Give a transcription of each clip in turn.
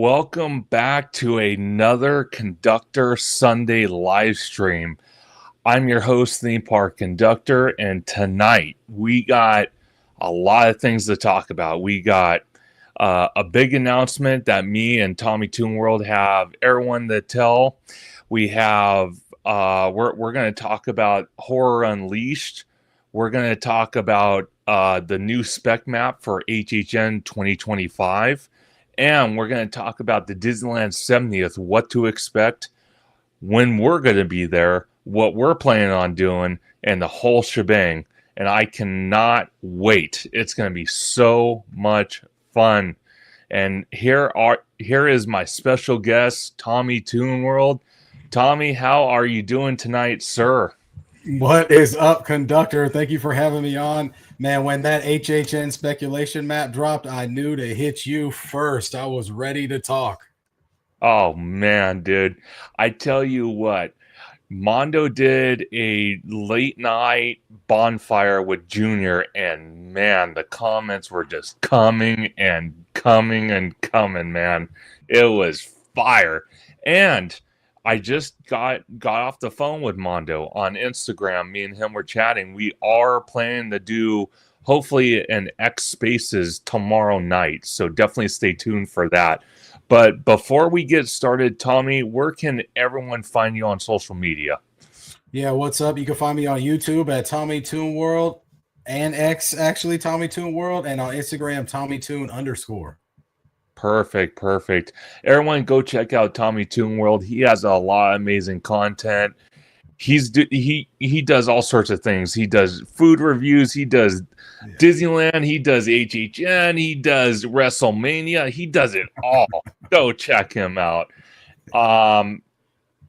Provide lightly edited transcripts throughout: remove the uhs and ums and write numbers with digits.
Welcome back to another Conductor Sunday live stream. I'm your host, ThemeParkConductor, and tonight we got a lot of things to talk about. We got a big announcement that me and Tommy Toon World have everyone to tell. We have we're going to talk about Horror Unleashed. We're going to talk about the new spec map for HHN 2025. And we're going to talk about the Disneyland 70th, what to expect, when we're going to be there, what we're planning on doing, and the whole shebang. And I cannot wait. It's going to be so much fun. And here is my special guest, Tommy Toon World. Tommy, how are you doing tonight, sir? What is up, Conductor? Thank you for having me on. Man, when that HHN speculation map dropped, I knew to hit you first. I was ready to talk. Oh, man, dude. I tell you what, Mondo did a late night bonfire with Junior, and man, the comments were just coming and coming and coming, man. It was fire. And I just got off the phone with Mondo on Instagram. Me and him were chatting. We are planning to do hopefully an X Spaces tomorrow night. So definitely stay tuned for that. But before we get started, Tommy, where can everyone find you on social media? Yeah, what's up? You can find me on YouTube at Tommy Toon World and X, actually, Tommy Toon World, and on Instagram, TommyToon_. Perfect. Everyone go check out Tommy Toon World. He has a lot of amazing content. He does all sorts of things. He does food reviews. He does Disneyland. He does HHN. He does WrestleMania. He does it all. Go check him out.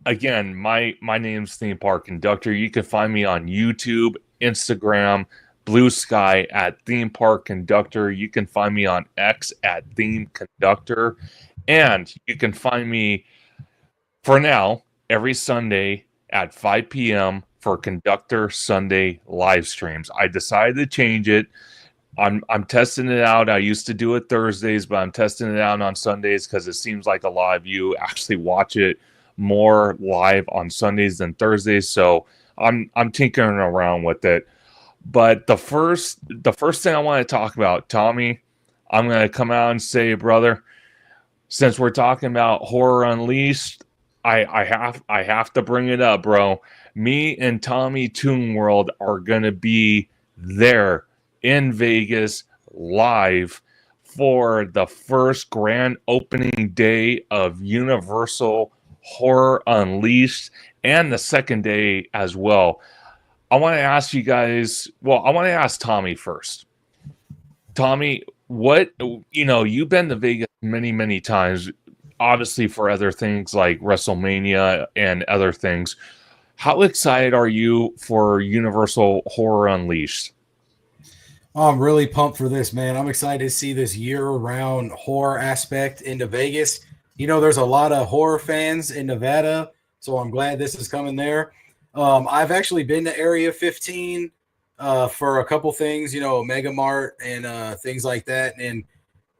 Again, my name's ThemeParkConductor. You can find me on YouTube, Instagram, Bluesky at ThemeParkConductor. You can find me on X at ThemeConductor. And you can find me, for now, every Sunday at 5 p.m. for Conductor Sunday live streams. I decided to change it. I'm testing it out. I used to do it Thursdays, but I'm testing it out on Sundays because it seems like a lot of you actually watch it more live on Sundays than Thursdays. So I'm tinkering around with it. But the first thing I want to talk about, Tommy, I'm going to come out and say, brother, since we're talking about Horror Unleashed, I have to bring it up, bro. Me and Tommy Toon World are going to be there in Vegas live for the first grand opening day of Universal Horror Unleashed and the second day as well. I want to ask you guys, I want to ask Tommy first. Tommy, you've been to Vegas many times, obviously for other things like WrestleMania and other things. How excited are you for Universal Horror Unleashed? I'm really pumped for this, man. I'm excited to see this year-round horror aspect into Vegas. You know, there's a lot of horror fans in Nevada, so I'm glad this is coming there. I've actually been to Area 15 for a couple things, Mega Mart and things like that. And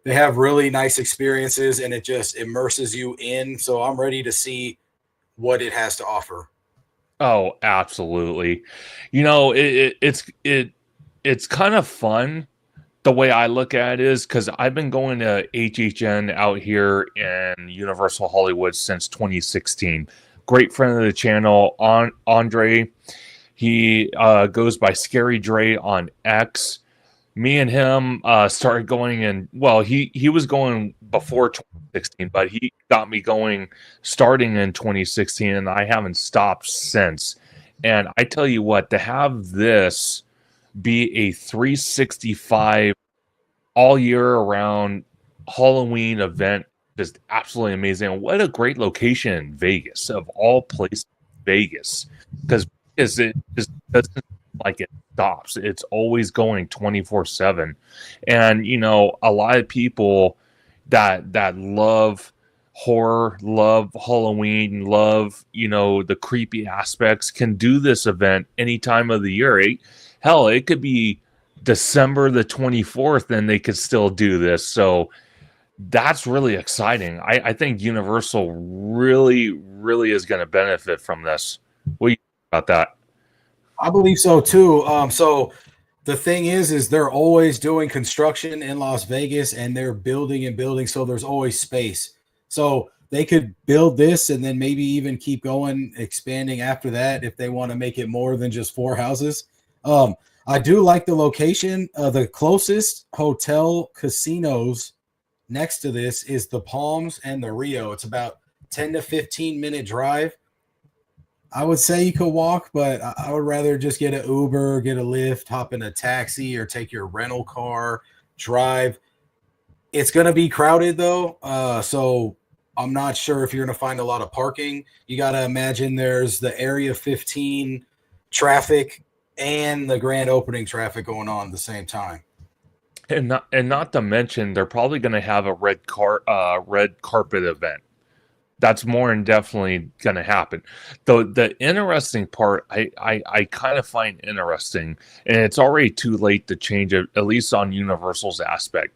they have really nice experiences, and it just immerses you in. So I'm ready to see what it has to offer. Oh, absolutely. It's kind of fun. The way I look at it is because I've been going to HHN out here in Universal Hollywood since 2016. Great friend of the channel, Andre. He goes by Scary Dre on X. Me and him started going in. Well, he was going before 2016, but he got me going starting in 2016, and I haven't stopped since. And I tell you what, to have this be a 365 all year around Halloween event, just absolutely amazing. What a great location in Vegas, of all places, Vegas, because it just doesn't like it stops. It's always going 24/7. And a lot of people that love horror, love Halloween, love the creepy aspects can do this event any time of the year. Hell, it could be December the 24th and they could still do this. So That's really exciting. I think Universal really is going to benefit from this. What do you think about that? I believe so too. So the thing is they're always doing construction in Las Vegas and they're building and building. So there's always space. So they could build this and then maybe even keep going, expanding after that if they want to make it more than just 4 houses. I do like the location. The closest hotel casinos next to this is the Palms and the Rio. It's about 10 to 15-minute drive. I would say you could walk, but I would rather just get an Uber, get a Lyft, hop in a taxi, or take your rental car, drive. It's going to be crowded, though. So I'm not sure if you're going to find a lot of parking. You got to imagine there's the Area 15 traffic and the grand opening traffic going on at the same time. And not to mention, they're probably going to have a red carpet event. That's more than definitely going to happen. Though the interesting part, I kind of find interesting, and it's already too late to change it, at least on Universal's aspect.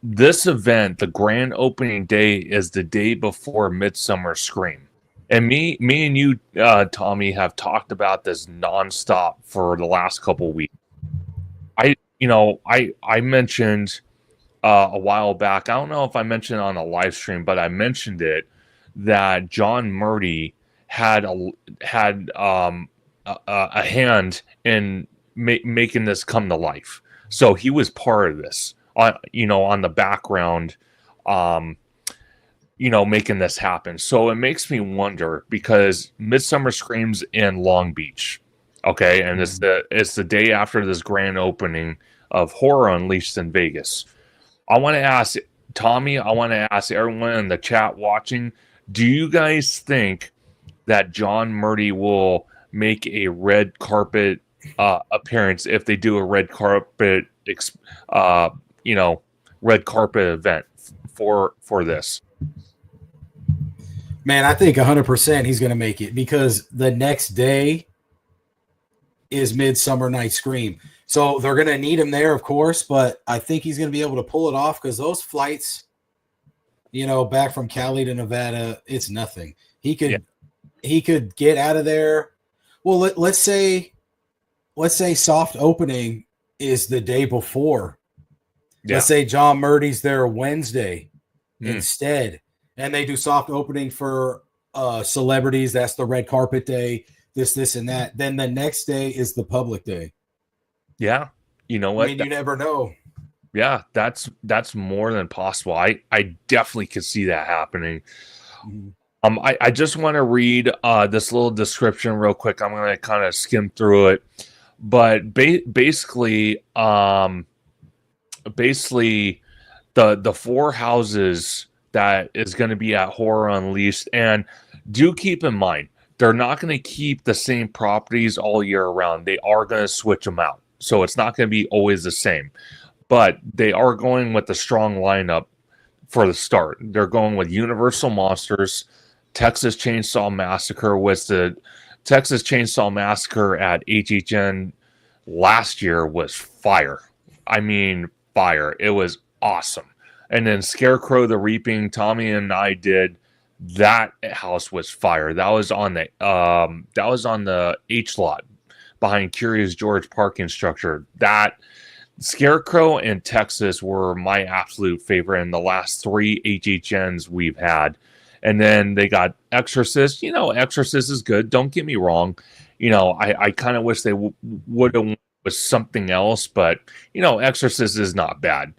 This event, the grand opening day, is the day before Midsummer Scream. And me and you, Tommy, have talked about this nonstop for the last couple weeks. I mentioned a while back. I don't know if I mentioned it on a live stream, but I mentioned it that John Murdy had a hand in making this come to life. So he was part of this, on the background, making this happen. So it makes me wonder, because Midsummer Scream's in Long Beach, okay, and it's the day after this grand opening of Horror Unleashed in Vegas. I want to ask Tommy, I want to ask everyone in the chat watching, do you guys think that John Murdy will make a red carpet appearance if they do a red carpet event for this? Man, I think 100% he's going to make it, because the next day is Midsummer Night's Scream. So they're going to need him there, of course, but I think he's going to be able to pull it off, because those flights, back from Cali to Nevada, it's nothing. He could get out of there. Well, let's say soft opening is the day before. Yeah. Let's say John Murdy's there Wednesday instead, and they do soft opening for celebrities. That's the red carpet day, this, and that. Then the next day is the public day. Yeah. You know what? I mean, you never know. Yeah, that's more than possible. I definitely could see that happening. I just want to read this little description real quick. I'm going to kind of skim through it, but basically, the 4 houses that is going to be at Horror Unleashed, and do keep in mind, they're not going to keep the same properties all year round. They are going to switch them out, so it's not going to be always the same. But they are going with a strong lineup for the start. They're going with Universal Monsters, Texas Chainsaw Massacre. Was the Texas Chainsaw Massacre at HHN last year was fire. I mean, fire. It was awesome. And then Scarecrow the Reaping, Tommy and I did. That house was fire. That was on the H lot behind Curious George parking structure. That Scarecrow and Texas were my absolute favorite in the last 3 HHNs we've had. And then they got Exorcist. Exorcist is good. Don't get me wrong. I kind of wish they would have went with something else, but, Exorcist is not bad.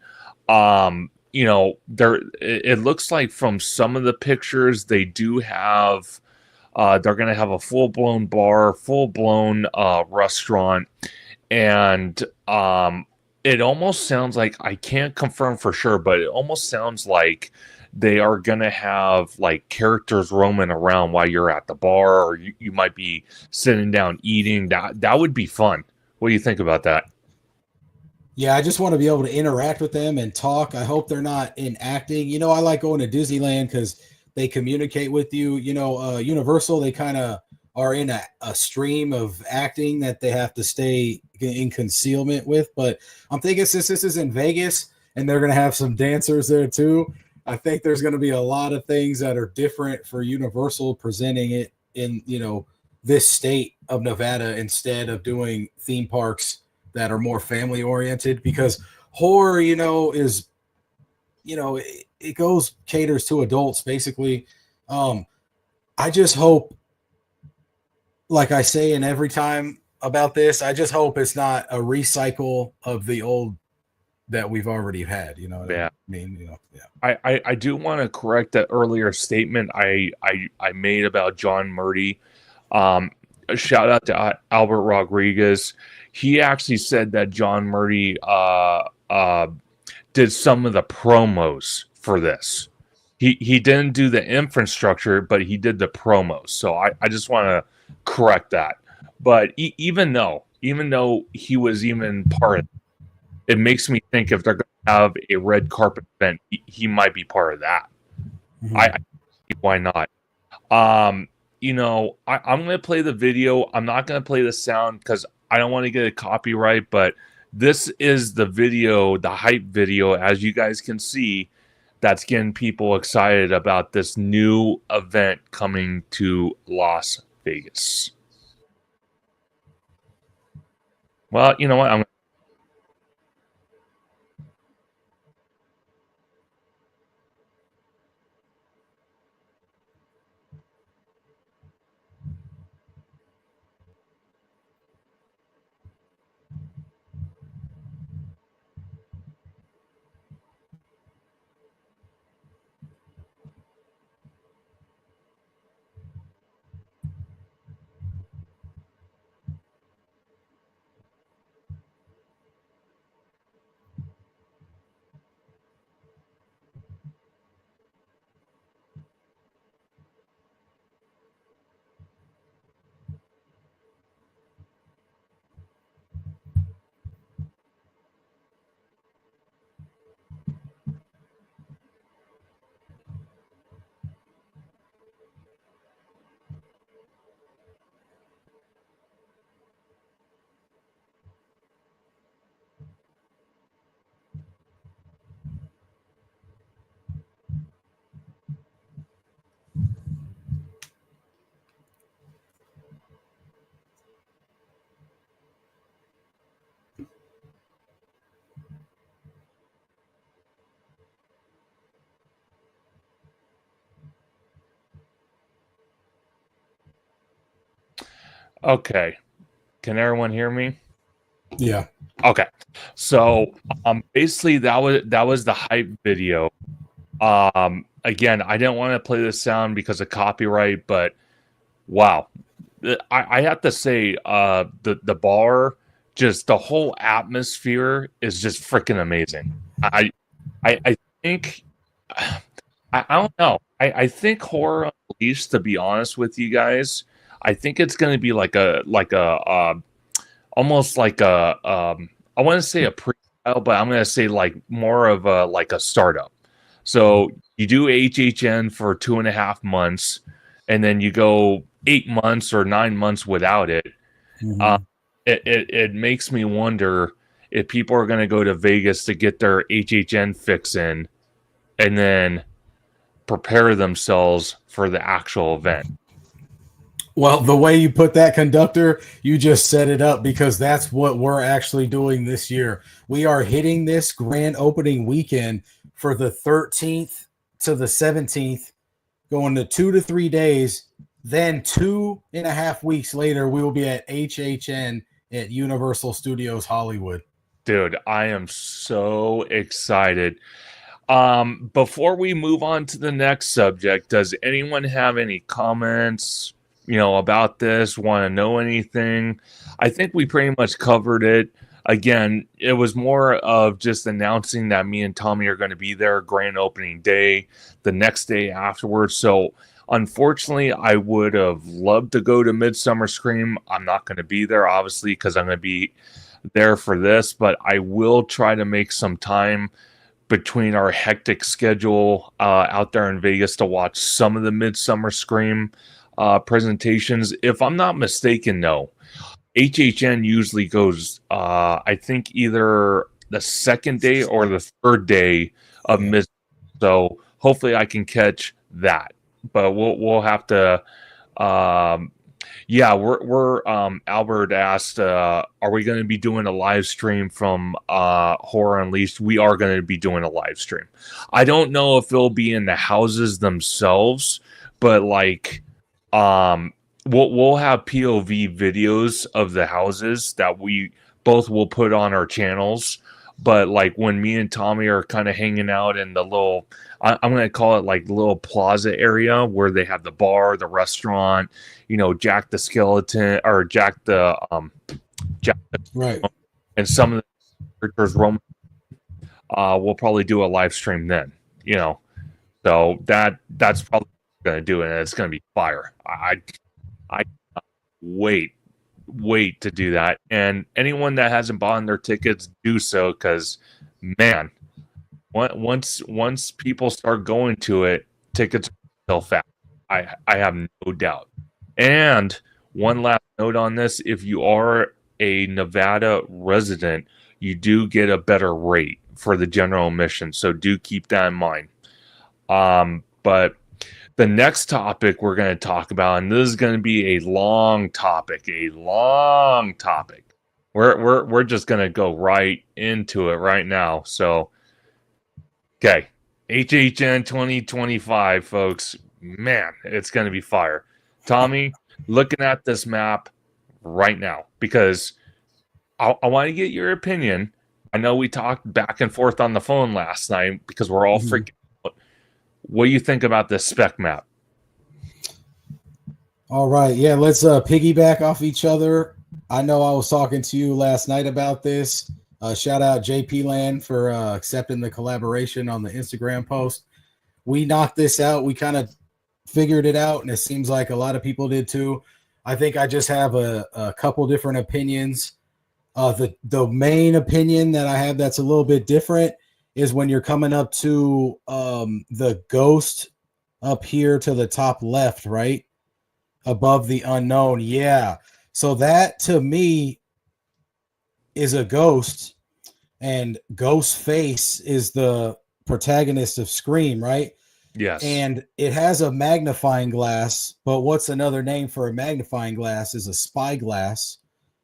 It looks like from some of the pictures, they do have, they're going to have a full-blown bar, full-blown restaurant. And, it almost sounds like, I can't confirm for sure, but it almost sounds like they are going to have like characters roaming around while you're at the bar, or you might be sitting down eating. That would be fun. What do you think about that? Yeah, I just want to be able to interact with them and talk. I hope they're not enacting. I like going to Disneyland because they communicate with you. Universal, they kind of are in a stream of acting that they have to stay in concealment with. But I'm thinking, since this is in Vegas, and they're going to have some dancers there too. I think there's going to be a lot of things that are different for Universal presenting it in, this state of Nevada instead of doing theme parks that are more family oriented, because horror, is, it goes caters to adults basically. I just hope, like I say in every time about this, I just hope it's not a recycle of the old that we've already had. You know what I mean? Yeah. I do want to correct that earlier statement I made about John Murdy. A shout out to Albert Rodriguez. He actually said that John Murdy did some of the promos for this. He didn't do the infrastructure, but he did the promos. So I just want to correct that. But even though he was even part of it, makes me think if they're going to have a red carpet event, he might be part of that. Mm-hmm. Why not? I'm going to play the video. I'm not going to play the sound because I don't want to get a copyright, but this is the video, the hype video, as you guys can see, that's getting people excited about this new event coming to Las Vegas. Well, you know what? Okay. Can everyone hear me? Yeah. Okay. So basically that was the hype video. Again, I didn't want to play the sound because of copyright, but wow. I have to say, the bar, just the whole atmosphere is just freaking amazing. I think I don't know. I think Horror Unleashed, to be honest with you guys, I think it's going to be like a almost like a I want to say a pre-sale, but I'm going to say like more of a like a startup. So you do HHN for 2.5 months, and then you go 8 months or 9 months without it. Mm-hmm. It makes me wonder if people are going to go to Vegas to get their HHN fix in, and then prepare themselves for the actual event. Well, the way you put that, Conductor, you just set it up, because that's what we're actually doing this year. We are hitting this grand opening weekend for the 13th to the 17th, going to 2 to 3 days. Then 2.5 weeks later, we will be at HHN at Universal Studios Hollywood. Dude, I am so excited. Before we move on to the next subject, does anyone have any comments, about this? Want to know anything? I think we pretty much covered it. Again, it was more of just announcing that me and Tommy are going to be there grand opening day, the next day afterwards. So unfortunately, I would have loved to go to Midsummer Scream. I'm not going to be there, obviously, because I'm going to be there for this, but I will try to make some time between our hectic schedule out there in Vegas to watch some of the Midsummer Scream presentations. If I'm not mistaken, no, HHN usually goes, I think either the second day or the third day of Yeah. Miss. So hopefully I can catch that. But we'll have to. Yeah, we're Albert asked, are we going to be doing a live stream from Horror Unleashed? We are going to be doing a live stream. I don't know if it'll be in the houses themselves, but like we'll have POV videos of the houses that we both will put on our channels. But like when me and Tommy are kind of hanging out in the little, I'm going to call it like the little plaza area where they have the bar, the restaurant, you know, Jack the Skeleton or Jack the Right. and some of the characters roam. We'll probably do a live stream then, you know. So that's probably going to do it, and it's going to be fire. I wait to do that, and anyone that hasn't bought their tickets, do so, because man, once people start going to it, tickets sell fast. I have no doubt. And one last note on this: if you are a Nevada resident, you do get a better rate for the general admission, so do keep that in mind. But the next topic we're going to talk about, and this is going to be a long topic. We're just going to go right into it right now. So, okay, HHN 2025, folks. Man, it's going to be fire. Tommy, looking at this map right now, because I want to get your opinion. I know we talked back and forth on the phone last night because we're all freaking out. What do you think about this spec map? All right. Yeah, let's piggyback off each other. I know I was talking to you last night about this. Shout out JP Land for accepting the collaboration on the Instagram post. We knocked this out. We kind of figured it out, and it seems like a lot of people did too. I think I just have a couple different opinions. The main opinion that I have that's a little bit different is when you're coming up to the ghost up here to the top left, right? Above the unknown. Yeah. So that to me is a ghost, and Ghostface is the protagonist of Scream, right? Yes. And it has a magnifying glass, but what's another name for a magnifying glass is a spyglass.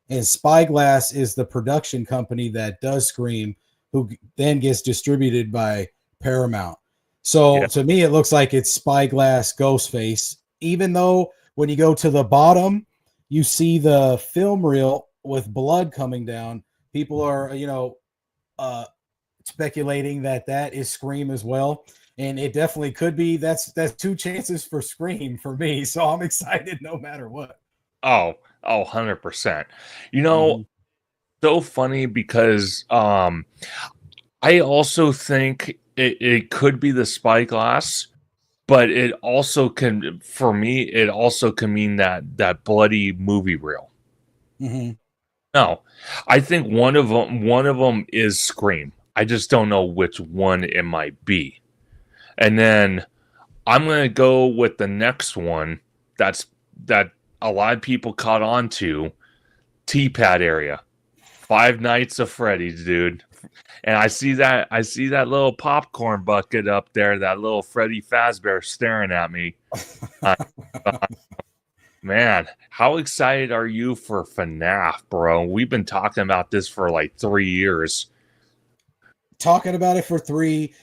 And Spyglass is the production company that does Scream, who then gets distributed by Paramount. So to me, it looks like it's Spyglass Ghostface, even though when you go to the bottom, you see the film reel with blood coming down. People are, speculating that is Scream as well. And it definitely could be. That's two chances for Scream for me. So I'm excited no matter what. Oh, 100%. You know, so funny because I also think it could be the spyglass, but it also can, for me, it also can mean that bloody movie reel. No, I think one of them is Scream. I just don't know which one it might be. And then I'm going to go with the next one that a lot of people caught on to, T-pad area. Five Nights of Freddy's, dude. And I see that little popcorn bucket up there, that little Freddy Fazbear staring at me. Man, how excited are you for FNAF, bro? We've been talking about this for like 3 years. Talking about it for 3.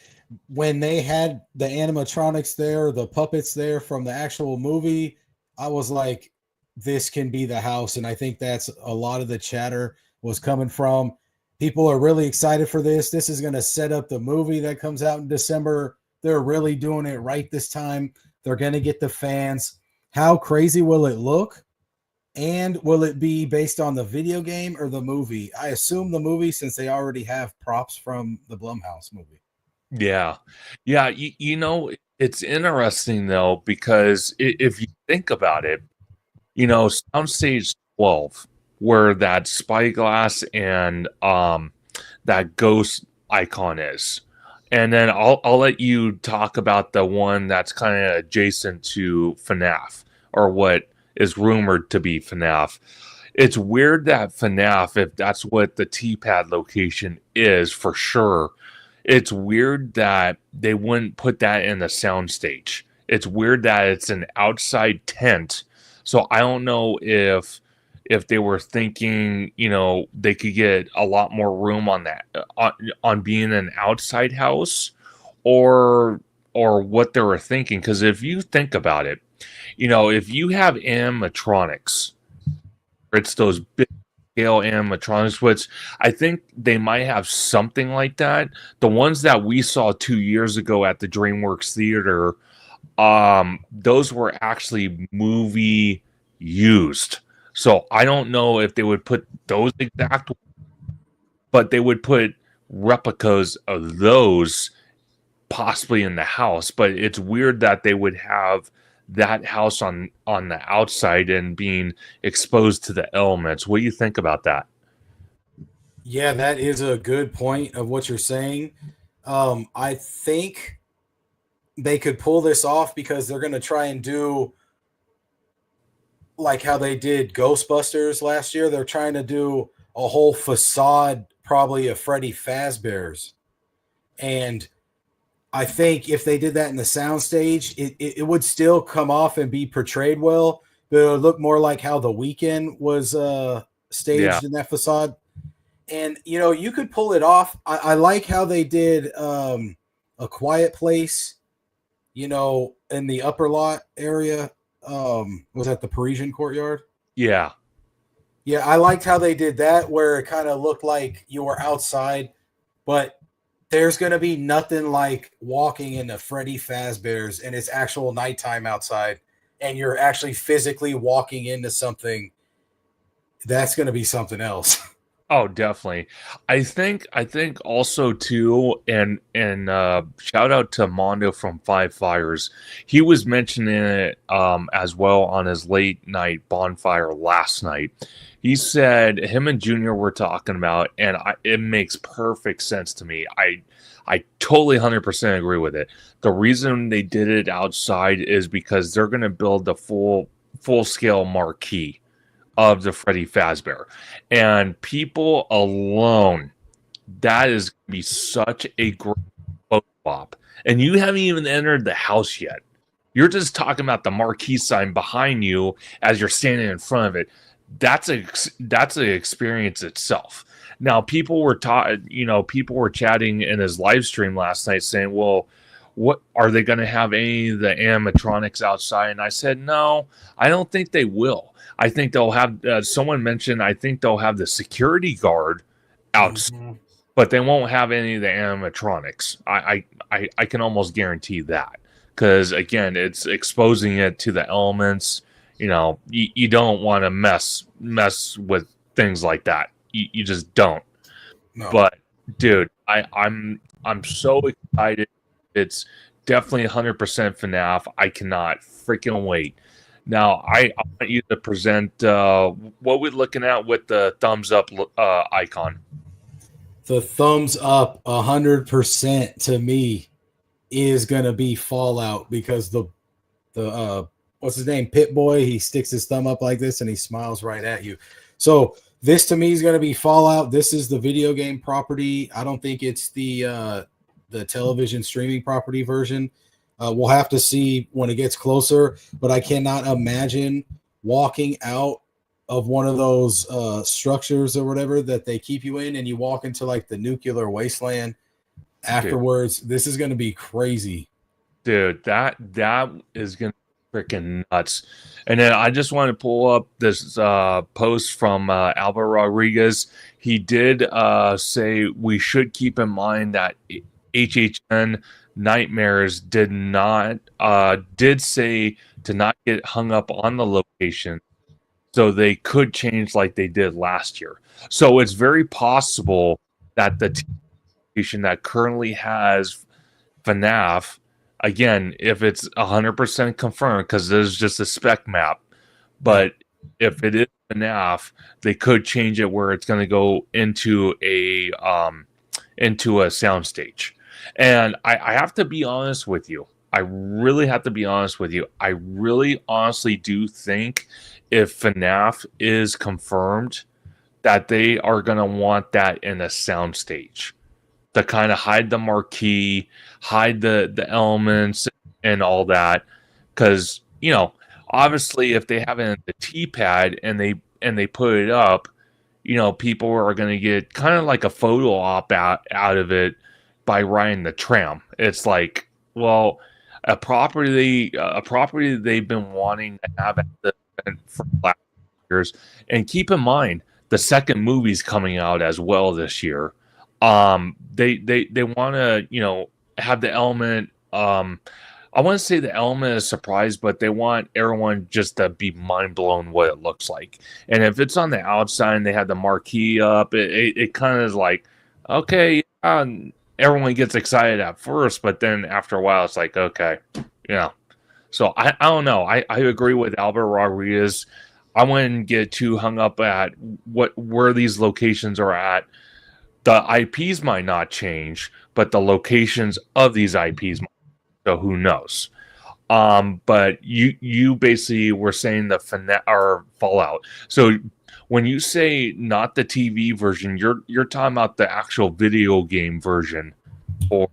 When they had the animatronics there, the puppets there from the actual movie, I was like, this can be the house. And I think that's a lot of the chatter was coming from. People are really excited for this. This is going to set up the movie that comes out in December. They're really doing it right this time. They're going to get the fans. How crazy will it look? And will it be based on the video game or the movie? I assume the movie, since they already have props from the Blumhouse movie. Yeah. You know, it's interesting though, because if you think about it, you know, Soundstage 12, where that spyglass and that ghost icon is, and then I'll let you talk about the one that's kind of adjacent to FNAF, or what is rumored to be FNAF. It's weird that FNAF, if that's what the T-pad location is for sure, it's weird that they wouldn't put that in the soundstage. It's weird that it's an outside tent. So I don't know if they were thinking, they could get a lot more room on that on being an outside house, or what they were thinking. Because if you think about it, if you have animatronics, it's those big scale animatronics, which I think they might have something like that. The ones that we saw 2 years ago at the DreamWorks Theater, those were actually movie used. So I don't know if they would put those exact, but they would put replicas of those possibly in the house. But it's weird that they would have that house on the outside and being exposed to the elements. What do you think about that? Yeah, that is a good point of what you're saying. I think they could pull this off because they're going to try and do like how they did Ghostbusters last year. They're trying to do a whole facade, probably of Freddy Fazbear's. And I think if they did that in the soundstage, it would still come off and be portrayed well, but it would look more like how The Weeknd was staged in that facade. And, you could pull it off. I like how they did A Quiet Place, in the upper lot area. Was that the Parisian Courtyard? Yeah. Yeah, I liked how they did that, where it kind of looked like you were outside, but there's going to be nothing like walking into Freddy Fazbear's and it's actual nighttime outside and you're actually physically walking into something. That's going to be something else. Oh, definitely. I think also too, and shout out to Mondo from Five Fires. He was mentioning it as well on his late night bonfire last night. He said him and Junior were talking about, and it makes perfect sense to me. I totally 100% agree with it. The reason they did it outside is because they're going to build the full scale marquee of the Freddy Fazbear, and people alone, that is going to be such a great photo op. And you haven't even entered the house yet. You're just talking about the marquee sign behind you as you're standing in front of it. That's an experience itself. Now, people were chatting in his live stream last night saying, "Well, what are they going to have any of the animatronics outside?" And I said, "No, I don't think they will. I think they'll have." Someone mentioned, I think they'll have the security guard outside, but they won't have any of the animatronics. I can almost guarantee that, because again, it's exposing it to the elements. You don't want to mess with things like that. You just don't. No. But dude, I'm so excited. It's definitely 100% FNAF. I cannot freaking wait. Now, I want you to present what we're looking at with the thumbs up icon. The thumbs up 100% to me is going to be Fallout, because the what's his name? Pit Boy. He sticks his thumb up like this and he smiles right at you. So this to me is going to be Fallout. This is the video game property. I don't think it's the television streaming property version. We'll have to see when it gets closer, but I cannot imagine walking out of one of those structures or whatever that they keep you in and you walk into like the nuclear wasteland afterwards. Dude, this is going to be crazy. Dude, that is going to be freaking nuts. And then I just want to pull up this post from Albert Rodriguez. He did say we should keep in mind that HHN Nightmares did say to not get hung up on the location, so they could change like they did last year. So it's very possible that the location that currently has FNAF, again, if it's 100% confirmed, because there's just a spec map, but if it is FNAF, they could change it where it's going to go into a soundstage. And I have to be honest with you. I really have to be honest with you. I really honestly do think if FNAF is confirmed, that they are going to want that in a soundstage to kind of hide the marquee, hide the elements and all that. Because, obviously if they have it in the T-pad and they put it up, people are going to get kind of like a photo op out of it by riding the tram. It's like, well, a property they've been wanting to have at the event for the last years. And keep in mind, the second movie's coming out as well this year. They want to, have the element. I want to say the element of surprise, but they want everyone just to be mind blown what it looks like. And if it's on the outside and they have the marquee up, it kind of is like, okay, everyone gets excited at first, but then after a while, it's like, okay, So I don't know. I agree with Albert Rodriguez. I wouldn't get too hung up at where these locations are at. The IPs might not change, but the locations of these IPs might. So who knows? But you basically were saying the or Fallout. So when you say not the TV version, you're talking about the actual video game version for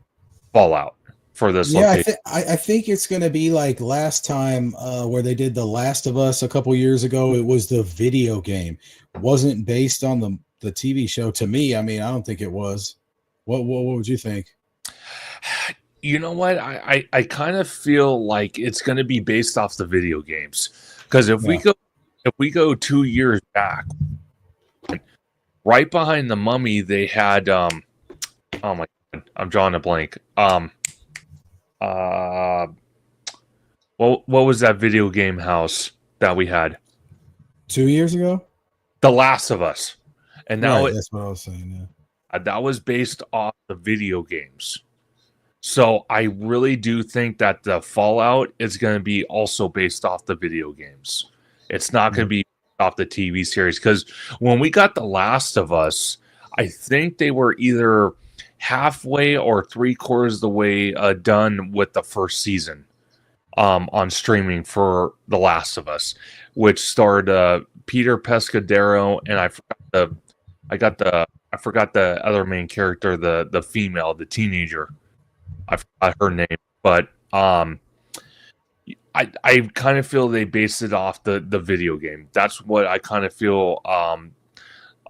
Fallout for this location. I think it's going to be like last time where they did The Last of Us a couple years ago. It was the video game. It wasn't based on the TV show. To me, I mean, I don't think it was. What would you think? You know what? I kind of feel like it's going to be based off the video games, because if we go 2 years back, right behind the Mummy, they had oh my god, I'm drawing a blank. What was that video game house that we had 2 years ago? The Last of Us, and now that's what I was saying. Yeah, that was based off the video games. So I really do think that the Fallout is going to be also based off the video games. It's not going to be off the TV series, because when we got The Last of Us, I think they were either halfway or 3/4 of the way done with the first season on streaming for The Last of Us, which starred Peter Pescadero, and I forgot the other main character, the female, the teenager. I forgot her name, but I kind of feel they based it off the video game. That's what I kind of feel.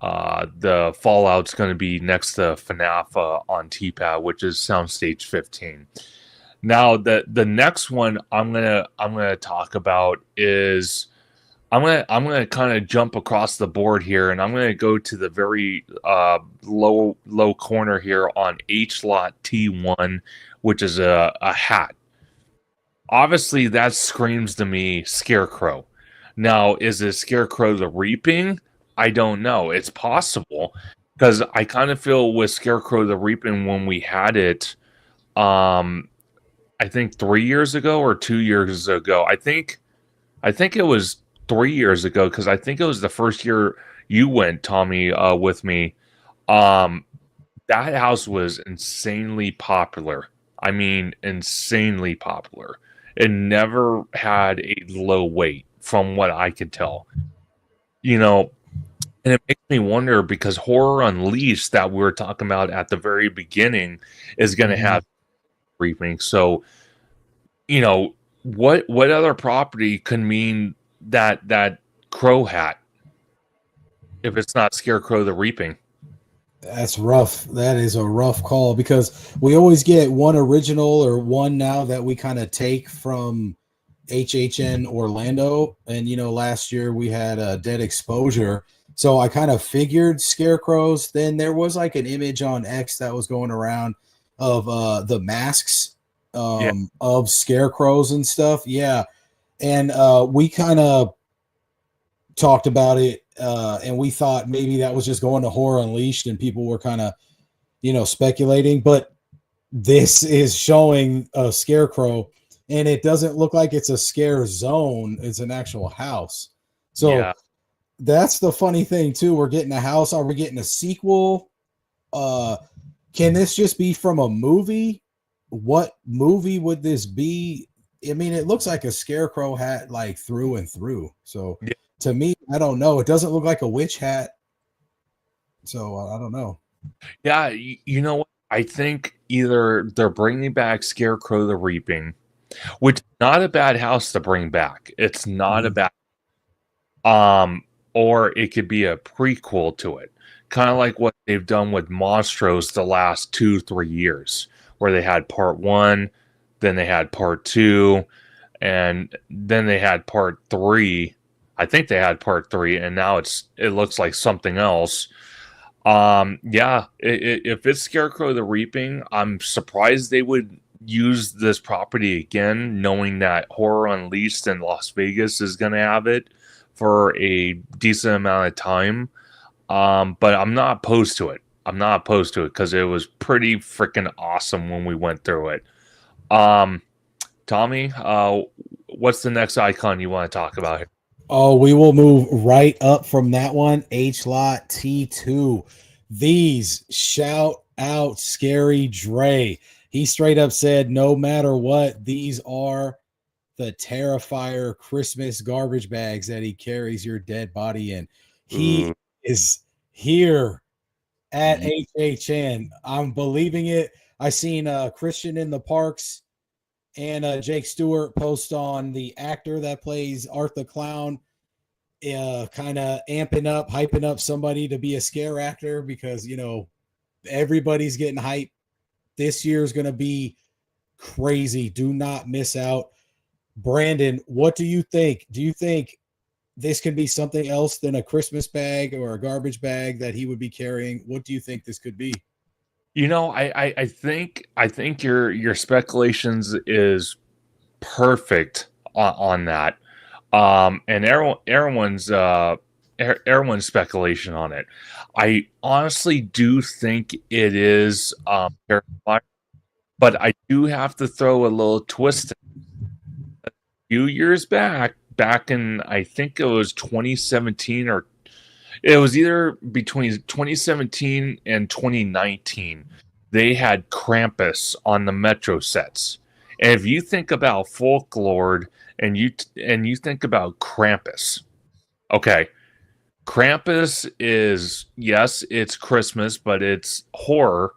The Fallout's going to be next to FNAF on TPAD, which is Soundstage 15. Now the next one I'm gonna talk about is I'm gonna kind of jump across the board here, and I'm gonna go to the very low corner here on H lot T1, which is a hat. Obviously, that screams to me Scarecrow. Now, is it Scarecrow the Reaping? I don't know. It's possible, because I kind of feel with Scarecrow the Reaping when we had it, I think 3 years ago or 2 years ago. I think it was 3 years ago, because I think it was the first year you went, Tommy, with me. That house was insanely popular. I mean, insanely popular. It never had a low wait, from what I could tell. And it makes me wonder, because Horror Unleashed that we were talking about at the very beginning is going to have Reaping. So, what other property could mean that crow hat if it's not Scarecrow the Reaping? That's rough. That is a rough call, because we always get one original or one now that we kind of take from HHN Orlando. And, last year we had Dead Exposure. So I kind of figured Scarecrows. Then there was like an image on X that was going around of the masks of Scarecrows and stuff. Yeah. And we kind of talked about it, and we thought maybe that was just going to Horror Unleashed, and people were kind of, speculating. But this is showing a Scarecrow, and it doesn't look like it's a scare zone. It's an actual house. So that's the funny thing too. We're getting a house. Are we getting a sequel? Can this just be from a movie? what movie would this be? I mean, it looks like a scarecrow hat, like through and through. So Yeah, to me, I don't know. It doesn't look like a witch hat. So I don't know. yeah. You know what? I think either they're bringing back Scarecrow the Reaping, which is not a bad house to bring back. It's not a Mhm. bad or it could be a prequel to it. Kind of like what they've done with Monstros the last 2-3 years, where they had part one, then they had part two, and then they had part three. I think they had part three, and now it looks like something else. Yeah, if it's Scarecrow the Reaping, I'm surprised they would use this property again, knowing that Horror Unleashed in Las Vegas is going to have it for a decent amount of time. But I'm not opposed to it. I'm not opposed to it because it was pretty freaking awesome when we went through it. Um, Tommy, what's the next icon you want to talk about here? Oh, we will move right up from that one. H lot T2. These shout out Scary Dre. He straight up said, no matter what, these are the Terrifier Christmas garbage bags that he carries your dead body in. He Ooh, is here at ye- HHN. I'm believing it. I seen Christian in the Parks and Jake Stewart post on the actor that plays Art the Clown, kind of amping up, hyping up somebody to be a scare actor because, everybody's getting hyped. This year is going to be crazy. Do not miss out. Brandon, what do you think? Do you think this can be something else than a Christmas bag or a garbage bag that he would be carrying? What do you think this could be? I think your speculations is perfect on that. And everyone's speculation on it. I honestly do think it is terrifying, but I do have to throw a little twist. A few years back in I think it was 2017, or it was either between 2017 and 2019. They had Krampus on the Metro sets. And if you think about folklore and you think about Krampus, okay, Krampus is, yes, it's Christmas, but it's horror.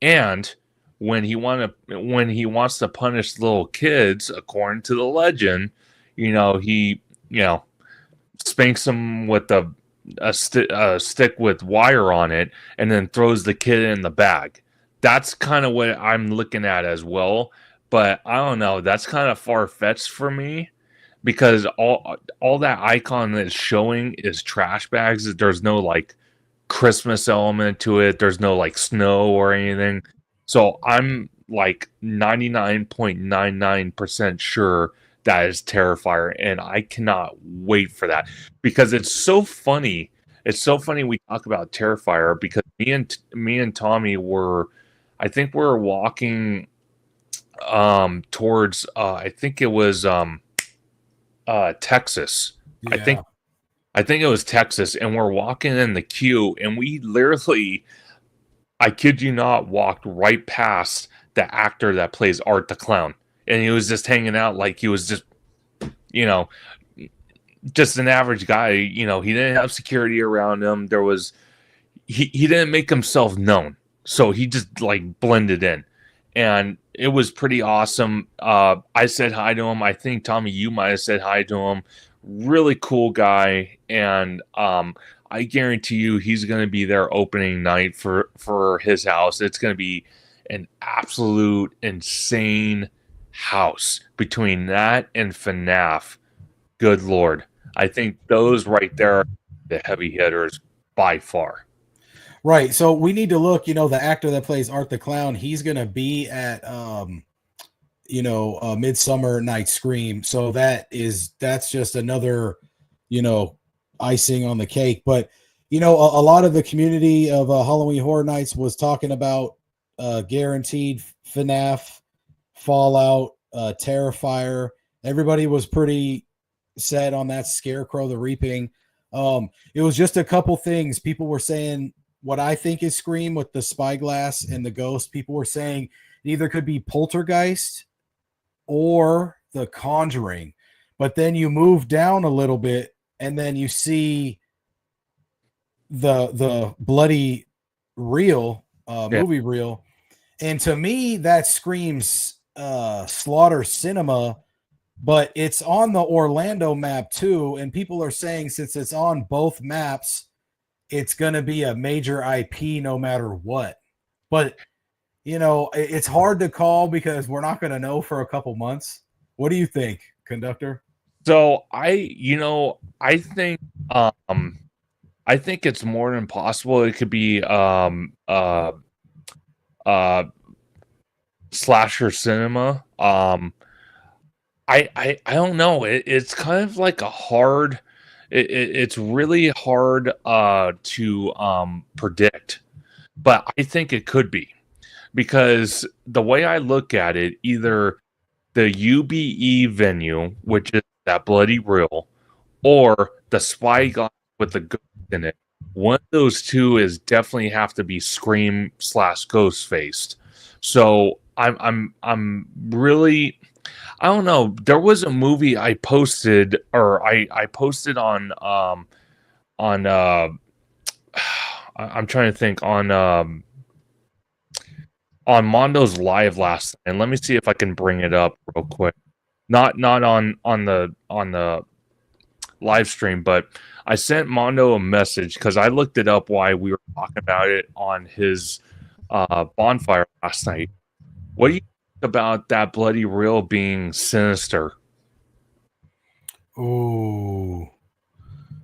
And when he wants to punish little kids, according to the legend, he spanks them with a stick with wire on it, and then throws the kid in the bag. That's kind of what I'm looking at as well. But I don't know. That's kind of far fetched for me because all that icon that's showing is trash bags. There's no like Christmas element to it. There's no like snow or anything. So I'm like 99.99% sure that is Terrifier, and I cannot wait for that because it's so funny. It's so funny we talk about Terrifier because me and Tommy were, I think we were walking towards I think it was Texas. I think Yeah. I think it was Texas, and we're walking in the queue, and we literally, I kid you not, walked right past the actor that plays Art the Clown, and he was just hanging out like he was you know, just an average guy. He didn't have security around him. He didn't make himself known, so he just like blended in, and it was pretty awesome. I said hi to him. I think Tommy, you might have said hi to him. Really cool guy, and I guarantee you he's going to be there opening night for his house. It's going to be an absolute insane house between that and FNAF. Good Lord. I think those right there are the heavy hitters by far. Right. So we need to look, the actor that plays Art the Clown, he's going to be at, Midsummer Night Scream. So that's just another, you know, icing on the cake. But, a lot of the community of Halloween Horror Nights was talking about guaranteed FNAF, Fallout, Terrifier. Everybody was pretty set on that Scarecrow the Reaping. It was just a couple things. People were saying what I think is Scream with the spyglass and the ghost. People were saying It either could be Poltergeist or The Conjuring. But then you move down a little bit and then you see the bloody reel, Yeah. movie reel. And to me, that screams Slaughter Cinema, but it's on the Orlando map too. And people are saying since it's on both maps, it's going to be a major IP no matter what. But, you know, it's hard to call because we're not going to know for a couple months. What do you think, Conductor? So I think it's more than possible. It could be slasher cinema. I don't know. It's kind of like a hard. It's really hard to predict, but I think it could be because the way I look at it, either the UBE venue, which is that bloody reel, or the spy guy with the ghost in it. One of those two is definitely have to be Scream / Ghost faced. So I'm really, I don't know. There was a movie I posted, or I posted on I'm trying to think on Mondo's live last night. And let me see if I can bring it up real quick. Not on the live stream, but I sent Mondo a message because I looked it up while we were talking about it on his bonfire last night. What do you think about that bloody reel being sinister? Oh,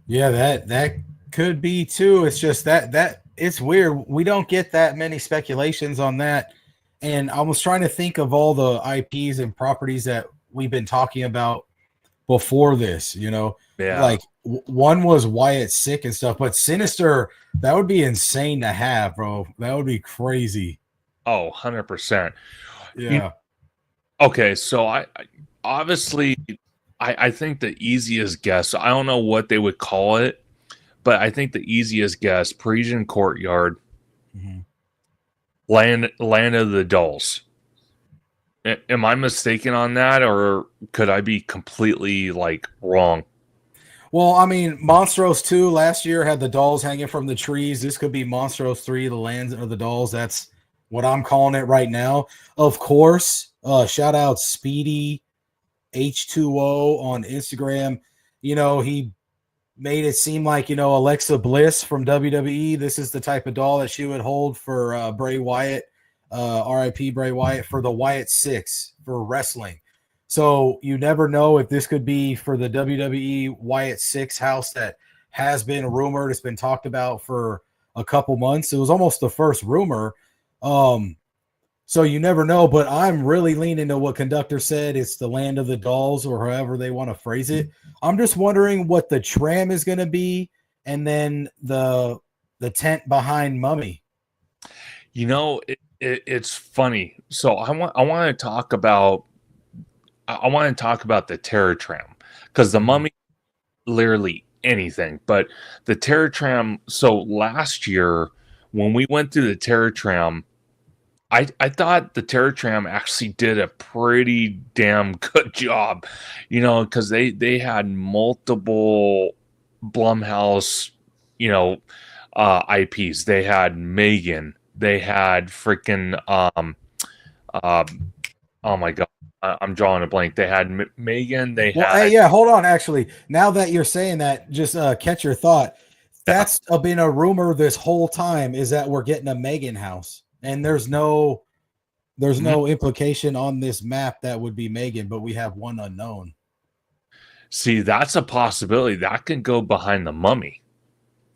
yeah, that could be too. It's just that it's weird. We don't get that many speculations on that. And I was trying to think of all the IPs and properties that we've been talking about before this, you know, like one was Wyatt Sick and stuff, but Sinister, that would be insane to have, bro. That would be crazy. Oh, 100%. Yeah. Okay, so I obviously I think the easiest guess, I don't know what they would call it, but I think the easiest guess, Parisian Courtyard, Land of the Dolls. Am I mistaken on that, or could I be completely like wrong? Well, I mean, Monstros 2 last year had the dolls hanging from the trees. This could be Monstros 3, the Lands of the Dolls. That's what I'm calling it right now. Of course, shout out Speedy H2O on Instagram. You know, he made it seem like, you know, Alexa Bliss from WWE, this is the type of doll that she would hold for Bray Wyatt, RIP Bray Wyatt, for the Wyatt 6 for wrestling. So you never know if this could be for the WWE Wyatt 6 house that has been rumored. It's been talked about for a couple months. It was almost the first rumor. So you never know, but I'm really leaning to what Conductor said. It's the Land of the Dolls, or however they want to phrase it. I'm just wondering what the tram is going to be, and then the tent behind Mummy. You know, it's funny. So I want to talk about the Terror Tram, because the Mummy, literally anything, but the Terror Tram. So last year when we went through the Terror Tram, I thought the Terror Tram actually did a pretty damn good job, you know, because they had multiple Blumhouse, you know, IPs. They had Megan. They had freaking oh my god, I'm drawing a blank. They had Megan. They had. Hey, yeah, hold on. Actually, now that you're saying that, just catch your thought. That's been a rumor this whole time, is that we're getting a Megan house. And there's no implication on this map that would be Megan, but we have one unknown. See, that's a possibility. That can go behind the Mummy.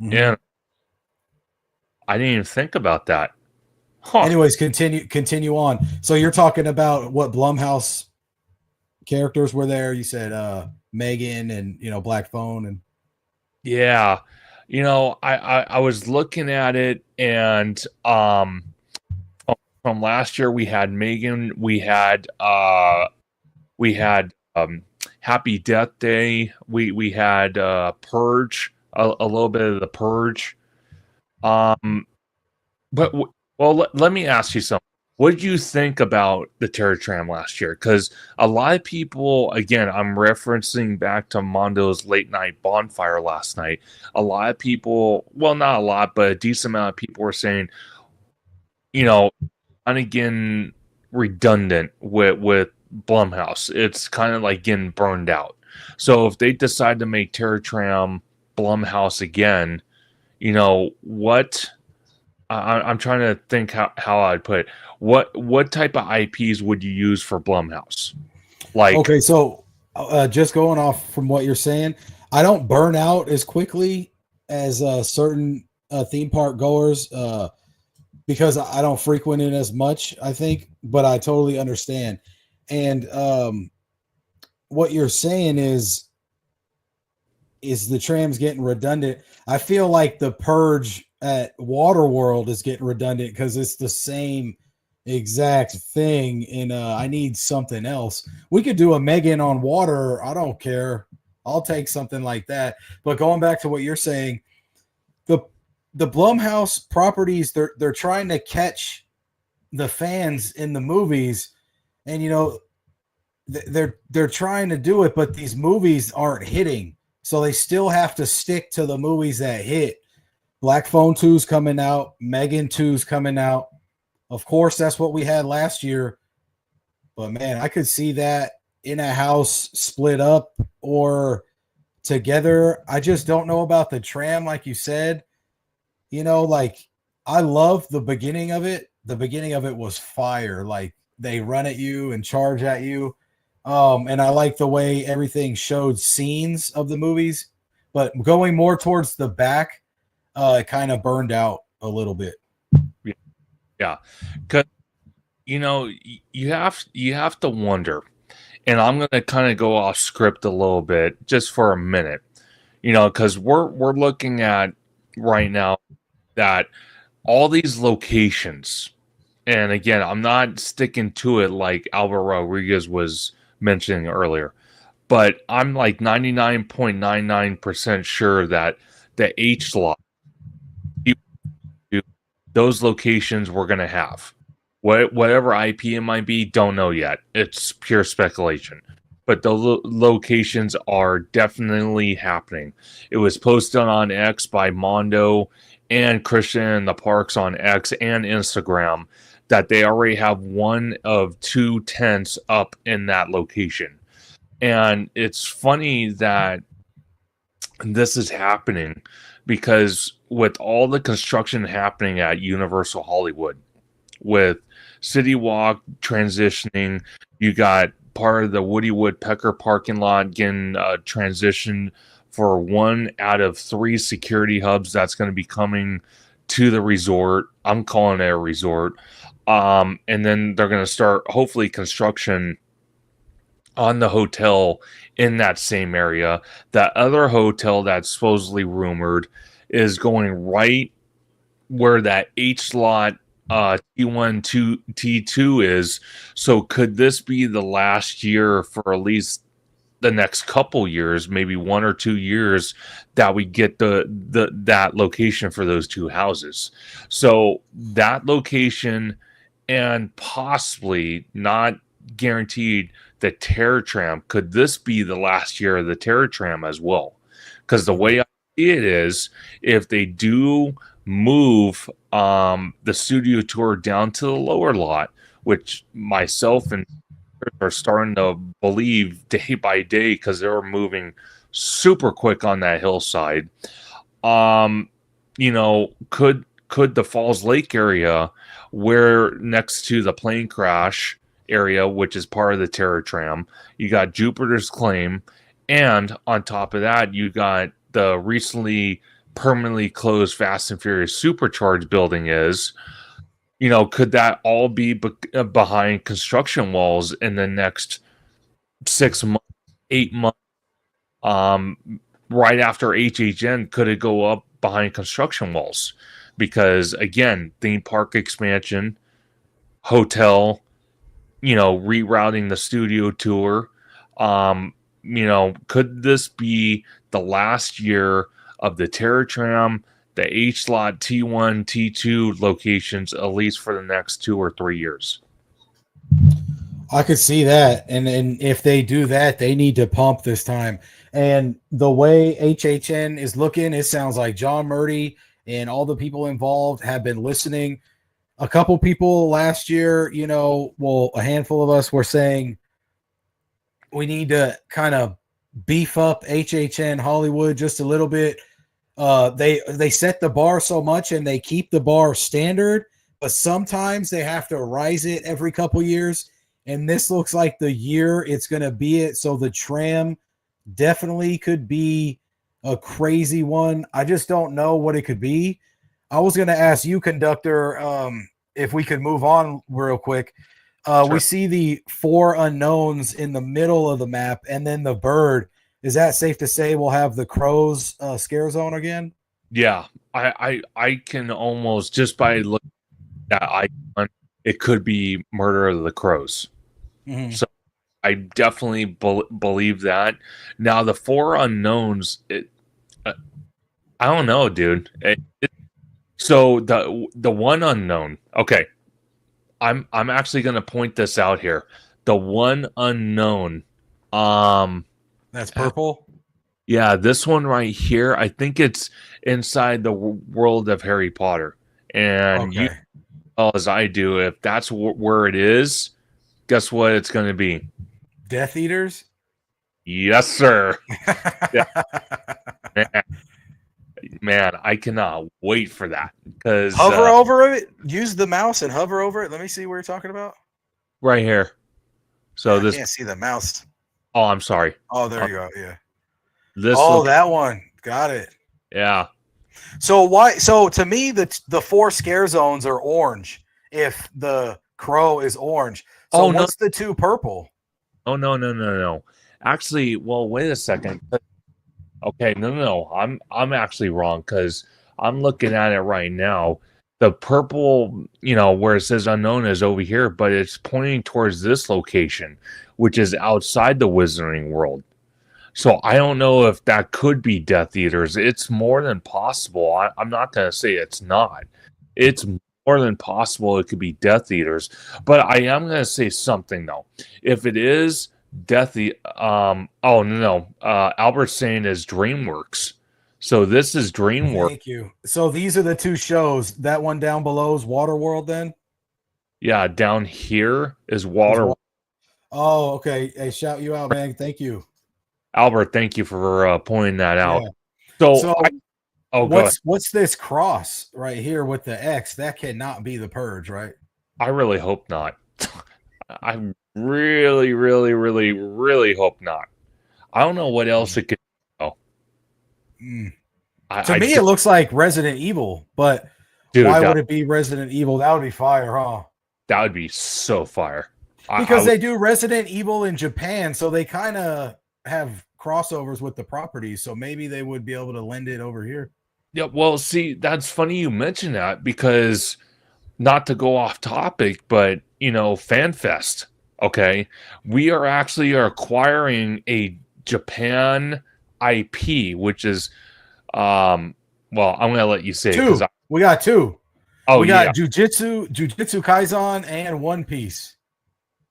Yeah. I didn't even think about that. Huh. Anyways, continue on. So you're talking about what Blumhouse characters were there? You said Megan and, you know, Black Phone. And yeah, you know, I was looking at it, and from last year we had Megan, we had Happy Death Day, we had Purge, a little bit of the Purge. But well, let me ask you something. what did you think about the Terror Tram last year? Because a lot of people, again, I'm referencing back to Mondo's late night bonfire last night. A lot of people, well, not a lot, but a decent amount of people were saying, you know, kind of getting redundant with Blumhouse. It's kind of like getting burned out. So if they decide to make Terror Tram Blumhouse again, what I'm trying to think how I'd put it. What type of IPs would you use for Blumhouse? Like, Okay, so just going off from what you're saying, I don't burn out as quickly as certain theme park goers because I don't frequent it as much, I think, but I totally understand. And what you're saying is the tram's getting redundant. I feel like the purge at Waterworld is getting redundant because it's the same exact thing. And I need something else. We could do a Megan on water. I don't care. I'll take something like that. But going back to what you're saying, the Blumhouse properties, they're trying to catch the fans in the movies, and they're trying to do it, but these movies aren't hitting. So they still have to stick to the movies that hit. Black Phone 2's coming out. Megan 2's coming out. Of course, that's what we had last year. But, man, I could see that in a house split up or together. I just don't know about the tram, like you said. I love the beginning of it. The beginning of it was fire. Like, they run at you and charge at you. And I like the way everything showed scenes of the movies, but going more towards the back, it kind of burned out a little bit. yeah, because you have to wonder, and I'm gonna kind of go off script a little bit just for a minute, because we're looking at right now that all these locations, and again, I'm not sticking to it like Albert Rodriguez was mentioning earlier, but I'm like 99.99% sure that the H lot, those locations we're going to have. Whatever IP it might be, don't know yet. It's pure speculation. But the locations are definitely happening. It was posted on X by Mondo and Christian in the Parks on X and Instagram that they already have one of two tents up in that location. And it's funny that this is happening because with all the construction happening at Universal Hollywood, with City Walk transitioning, you got part of the Woody Woodpecker parking lot getting transitioned for one out of three security hubs that's going to be coming to the resort. I'm calling it a resort. And then they're going to start, hopefully, construction on the hotel in that same area. That other hotel that's supposedly rumored is going right where that H slot T1 T2 is. So could this be the last year for at least the next couple years, maybe 1 or 2 years, that we get that location for those two houses? So that location, and possibly, not guaranteed, the Terror Tram, could this be the last year of the Terror Tram as well? Because the way I see it is, if they do move the studio tour down to the lower lot, which myself and are starting to believe day by day because they're moving super quick on that hillside. Could the Falls Lake area, where next to the plane crash area, which is part of the Terror Tram, you got Jupiter's Claim, and on top of that, you got the recently permanently closed Fast and Furious Supercharged building could that all be behind construction walls in the next 6 months, 8 months? Right after HHN, could it go up behind construction walls? Because again, theme park expansion, hotel, rerouting the studio tour. Could this be the last year of the Terror Tram, the H slot T1, T2 locations at least for the next 2 or 3 years. I could see that. And if they do that, they need to pump this time. And the way HHN is looking, it sounds like John Murdy and all the people involved have been listening. A couple people last year, a handful of us were saying we need to kind of beef up HHN Hollywood just a little bit. They set the bar so much and they keep the bar standard, but sometimes they have to rise it every couple years. And this looks like the year it's going to be it. So the tram definitely could be a crazy one. I just don't know what it could be. I was going to ask you, Conductor, if we could move on real quick. Sure. We see the 4 unknowns in the middle of the map and then the bird. Is that safe to say we'll have the crows scare zone again? Yeah, I can almost, just by looking at that icon, it could be Murder of the Crows. Mm-hmm. So I definitely believe that. Now the 4 unknowns, I don't know, dude. So the one unknown. Okay, I'm actually going to point this out here. The one unknown. That's purple. Yeah, this one right here. I think it's inside the world of Harry Potter, and you, as I do, if that's where it is. Guess what it's going to be? Death Eaters? Yes, sir. Man, I cannot wait for that. Because hover over it. Use the mouse and hover over it. Let me see what you're talking about. Right here. So I can't see the mouse. Oh, I'm sorry. Oh, there you go. Yeah. This that one. Got it. Yeah. So why? So to me, the 4 scare zones are orange. If the crow is orange. So what's the 2 purple? Oh, no. Actually, well, wait a second. Okay, no. I'm actually wrong because I'm looking at it right now. The purple, where it says unknown is over here, but it's pointing towards this location, which is outside the Wizarding World. So I don't know if that could be Death Eaters. It's more than possible. I'm not going to say it's not. It's more than possible it could be Death Eaters. But I am going to say something, though. If it is Albert's saying is DreamWorks. So this is DreamWorks. Thank you. So these are the 2 shows. That one down below is Waterworld then? Yeah, down here is Waterworld. Oh, okay. Hey, shout you out, man. Thank you. Albert, thank you for pointing that out. Yeah. What's this cross right here with the X? That cannot be the Purge, right? I really hope not. I really, really, really, really hope not. I don't know what else it could be. To me, it looks like Resident Evil, but dude, why would it be Resident Evil? That would be fire, huh? That would be so fire. Because they do Resident Evil in Japan, so they kind of have crossovers with the properties, so maybe they would be able to lend it over here. Yeah, well, see, that's funny you mention that because, not to go off topic, but FanFest, okay, we are actually acquiring a Japan IP, which is, I'm gonna let you say 2. We got 2. Oh, we got Jujutsu Kaisen, and One Piece.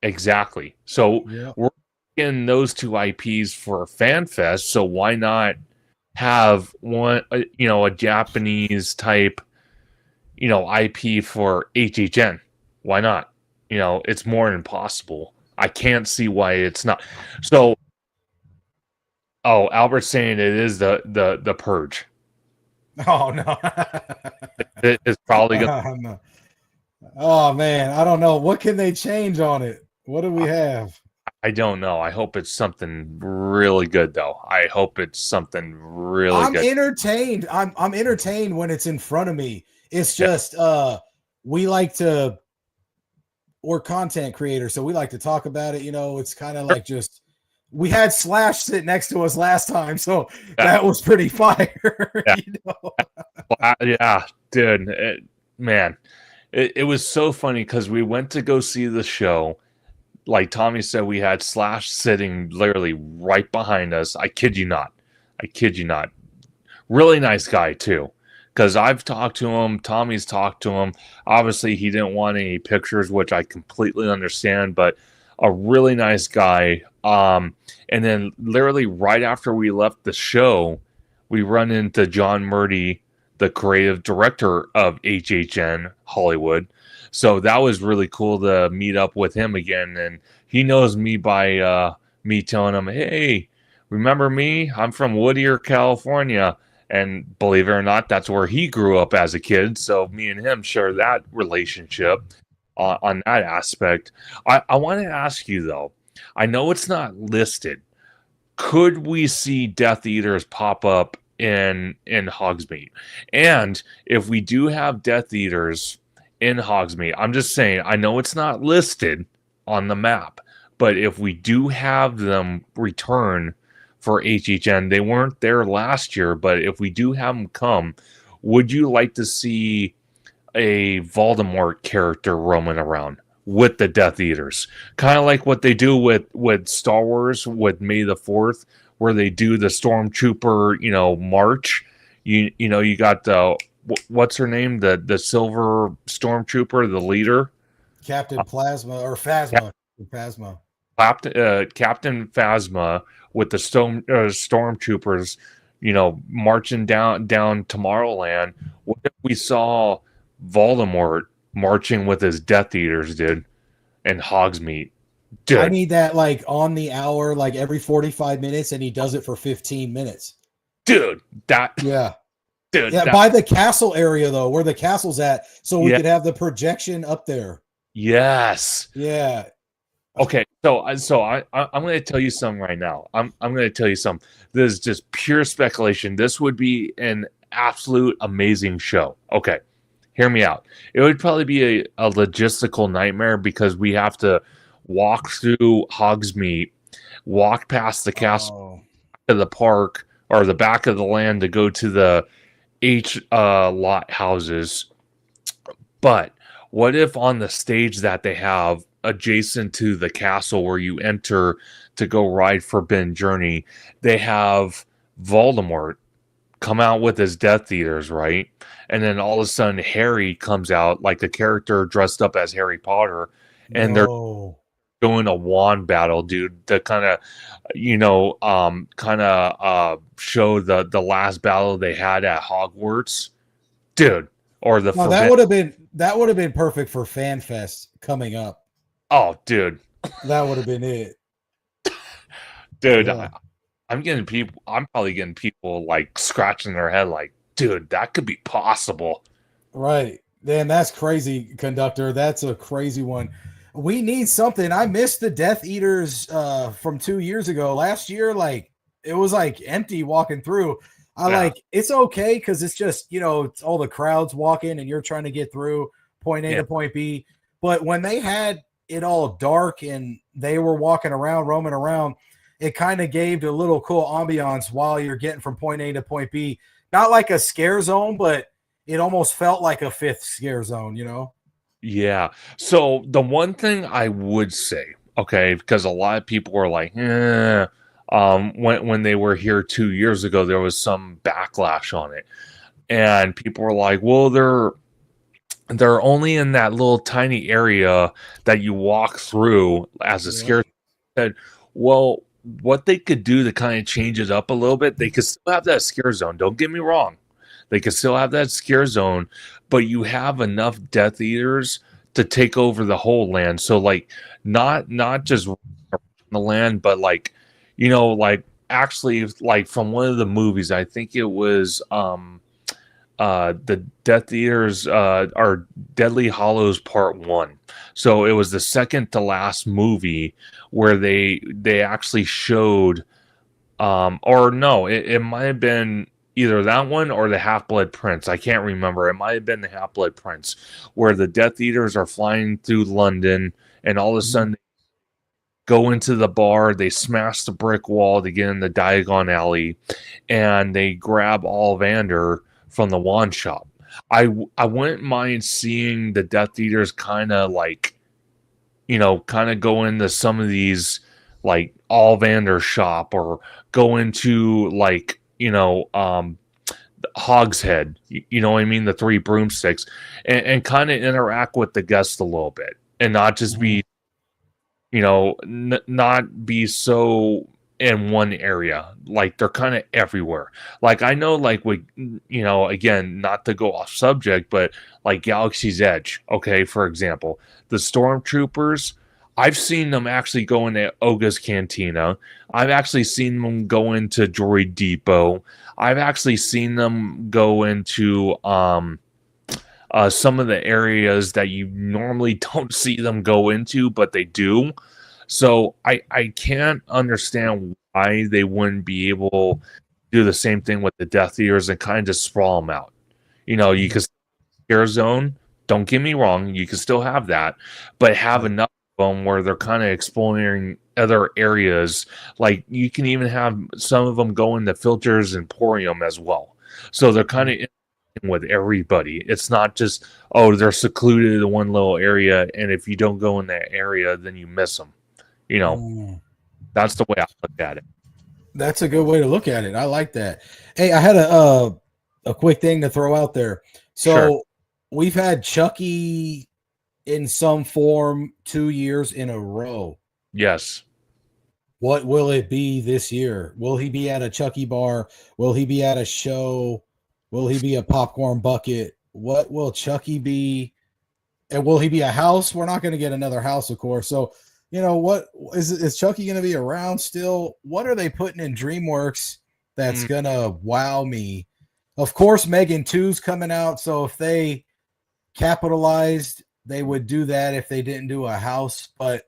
Exactly. So we're in those 2 IPs for FanFest. So why not have one, a Japanese type, IP for HHN? Why not? It's more than possible. I can't see why it's not. So, Albert's saying it is the Purge. Oh no, it's probably gonna. No. Oh man, I don't know. What can they change on it? What do we have? I don't know. I hope it's something really good, though. I hope it's something really good. I'm entertained. I'm entertained when it's in front of me. It's just we like to. We're content creators, so we like to talk about it. It's kind of like just we had Slash sit next to us last time, so that was pretty fire. Yeah, dude, man, it was so funny because we went to go see the show. Like Tommy said, we had Slash sitting literally right behind us. I kid you not. Really nice guy too. because I've talked to him. Tommy's talked to him. Obviously, he didn't want any pictures, which I completely understand, but a really nice guy. And then literally right after we left the show, we run into John Murdy, the creative director of HHN Hollywood. So that was really cool to meet up with him again. And he knows me by me telling him, hey, remember me? I'm from Whittier, California. And believe it or not, that's where he grew up as a kid. So me and him share that relationship on that aspect. I want to ask you, though, I know it's not listed. Could we see Death Eaters pop up in Hogsmeade? And if we do have Death Eaters in Hogsmeade, I'm just saying, I know it's not listed on the map, but if we do have them return for HHN, they weren't there last year, but if we do have them come, would you like to see a Voldemort character roaming around with the Death Eaters, kind of like what they do with Star Wars with May the 4th, where they do the stormtrooper, march. You got the what's her name, the silver stormtrooper, the leader, Captain Plasma or Phasma. Captain Phasma with the stormtroopers, marching down Tomorrowland. What if we saw Voldemort marching with his Death Eaters, dude, and Hogsmeade? Dude. I need that like on the hour, like every 45 minutes, and he does it for 15 minutes. Dude, yeah. Dude, yeah, by the castle area though, where the castle's at, so we could have the projection up there. Yes. Yeah. Okay, so I'm going to tell you something right now. I'm going to tell you something. This is just pure speculation. This would be an absolute amazing show. Okay, hear me out. It would probably be a logistical nightmare because we have to walk through Hogsmeade, walk past the castle to the park or the back of the land to go to the lot houses. But what if on the stage that they have adjacent to the castle where you enter to go ride Forbidden Journey, they have Voldemort come out with his Death Eaters, right? And then all of a sudden Harry comes out like a character dressed up as Harry Potter, and they're doing a wand battle, dude, to kind of show the last battle they had at Hogwarts, dude. Or the that would have been perfect for FanFest coming up. Oh, dude, that would have been it, dude. Yeah. I'm probably getting people like scratching their head, like, dude, that could be possible. Right, man, that's crazy, Conductor. That's a crazy one. We need something. I missed the Death Eaters from 2 years ago. Last year, like it was like empty walking through. It's okay because it's just it's all the crowds walking and you're trying to get through point A to point B. But when they had it all dark and they were walking around, roaming around, it kind of gave a little cool ambiance while you're getting from point A to point B. Not like a scare zone, but it almost felt like a fifth scare zone, Yeah. So the one thing I would say, okay, because a lot of people were like, when they were here 2 years ago, there was some backlash on it. And people were like, well, they're only in that little tiny area that you walk through as a scare. Said, well, what they could do to kind of change it up a little bit, they could still have that scare zone. Don't get me wrong. They could still have that scare zone, but you have enough Death Eaters to take over the whole land. So like not just the land, but like, actually like from one of the movies, I think it was the Death Eaters are Deadly Hollows Part 1. So it was the second to last movie where they actually showed it might have been either that one or the Half-Blood Prince. I can't remember. It might have been the Half-Blood Prince, where the Death Eaters are flying through London, and all of a sudden they go into the bar, they smash the brick wall to get in the Diagon Alley, and they grab Ollivander from the wand shop. I wouldn't mind seeing the Death Eaters kind of go into some of these like Ollivander shop, or go into hogshead, you know what I mean, the three broomsticks, and kind of interact with the guests a little bit, and not just be, not be so in one area. Like they're kind of everywhere. Like I know, like with, again, not to go off subject, but like Galaxy's Edge, okay, for example, the stormtroopers, I've seen them actually go into Oga's Cantina. I've actually seen them go into Droid Depot. I've actually seen them go into some of the areas that you normally don't see them go into, but they do. So I can't understand why they wouldn't be able to do the same thing with the Death Eaters and kind of just sprawl them out. You can scare zone. Don't get me wrong, you can still have that, but have enough of them where they're kind of exploring other areas. Like you can even have some of them go into Filter's Emporium as well. So they're kind of with everybody. It's not just, oh, they're secluded in one little area, and if you don't go in that area, then you miss them. That's the way I look at it. That's a good way to look at it. I like that. Hey, I had a quick thing to throw out there. So Sure. We've had Chucky in some form 2 years in a row. Yes. What will it be this year? Will he be at a Chucky bar? Will he be at a show? Will he be a popcorn bucket? What will Chucky be? And will he be a house? We're not going to get another house, of course. So, what is Chucky going to be around still? What are they putting in DreamWorks that's going to wow me? Of course, Megan 2's coming out. So if they capitalized, they would do that if they didn't do a house. But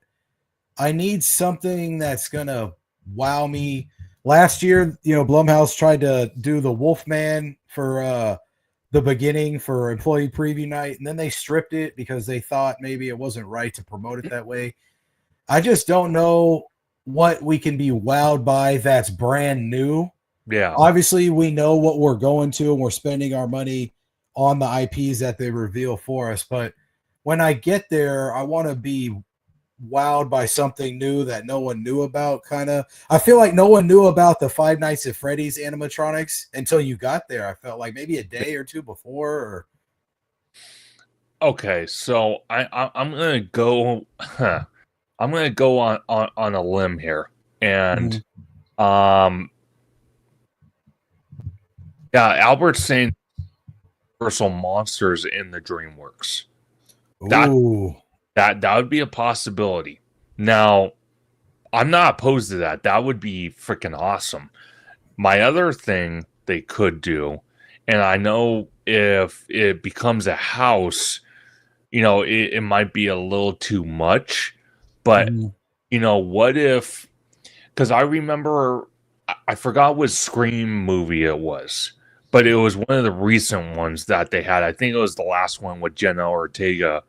I need something that's going to wow me. Last year, Blumhouse tried to do the Wolfman for the beginning for employee preview night, and then they stripped it because they thought maybe it wasn't right to promote it that way. I just don't know what we can be wowed by that's brand new. Yeah. Obviously, we know what we're going to, and we're spending our money on the IPs that they reveal for us. But when I get there, I want to be wowed by something new that no one knew about. I feel like no one knew about the Five Nights at Freddy's animatronics until you got there. I felt like maybe a day or two before. Okay, so I'm gonna go. I'm gonna go on a limb here, and yeah, Albert's saying Universal Monsters in the DreamWorks. That would be a possibility. Now, I'm not opposed to that. That would be freaking awesome. My other thing they could do, and I know if it becomes a house, it might be a little too much. But, what if, because I remember, I forgot what Scream movie it was, but it was one of the recent ones that they had. I think it was the last one with Jenna Ortega.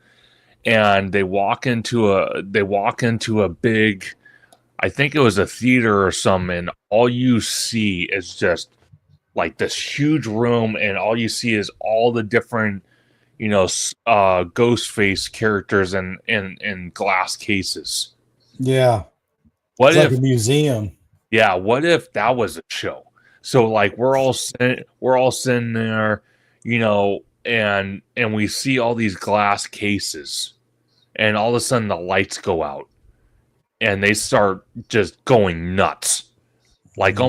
And they walk into a big, I think it was a theater or something, and all you see is just like this huge room, and all you see is all the different, ghost face characters in glass cases. Yeah. What if like a museum? Yeah, what if that was a show? So like we're all sitting there, and we see all these glass cases, and all of a sudden the lights go out, and they start just going nuts, like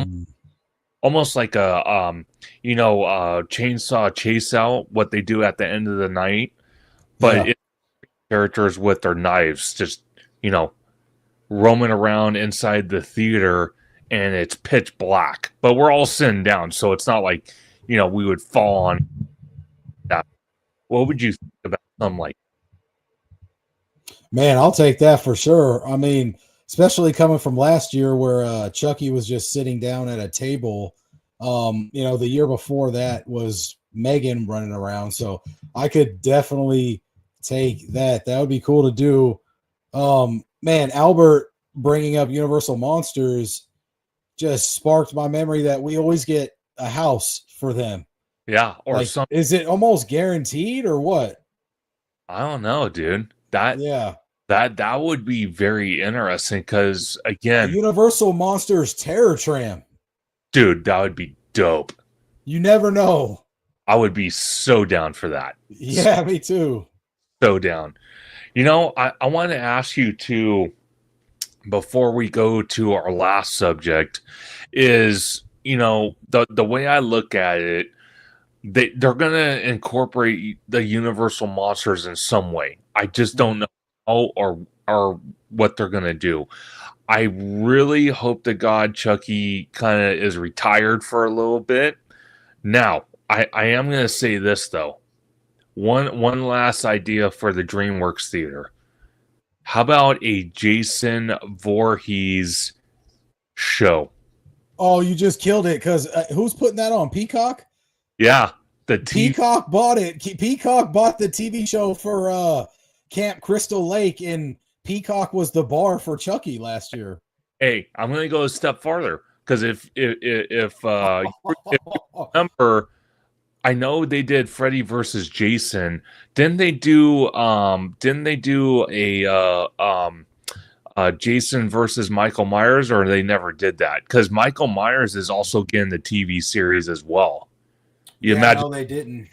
almost like a chainsaw chase out, what they do at the end of the night, but it's characters with their knives just roaming around inside the theater, and it's pitch black, but we're all sitting down, so it's not like we would fall on that. What would you think about something like? Man, I'll take that for sure. I mean, especially coming from last year where Chucky was just sitting down at a table. The year before that was Megan running around. So I could definitely take that. That would be cool to do. Man, Albert bringing up Universal Monsters just sparked my memory that we always get a house for them. Yeah, or like, something. Is it almost guaranteed or what? I don't know, dude. That would be very interesting because again, a Universal Monsters Terror Tram. Dude, that would be dope. You never know. I would be so down for that. Yeah, me too. So down. You know, I want to ask you too, before we go to our last subject, is, you know, the way I look at it, they're gonna incorporate the universal monsters in some way. I just don't know how or what they're gonna do. I really hope to God Chucky kind of is retired for a little bit. Now, I am gonna say this though. One last idea for the DreamWorks Theater. How about a Jason Voorhees show? Oh, you just killed it because who's putting that on? Peacock? Yeah, the Peacock bought it. Peacock bought the TV show for Camp Crystal Lake, and Peacock was the bar for Chucky last year. Hey, I'm going to go a step farther because if you remember, I know they did Freddy versus Jason. Didn't they do a Jason versus Michael Myers, or they never did that? Because Michael Myers is also getting the TV series as well. No, they didn't.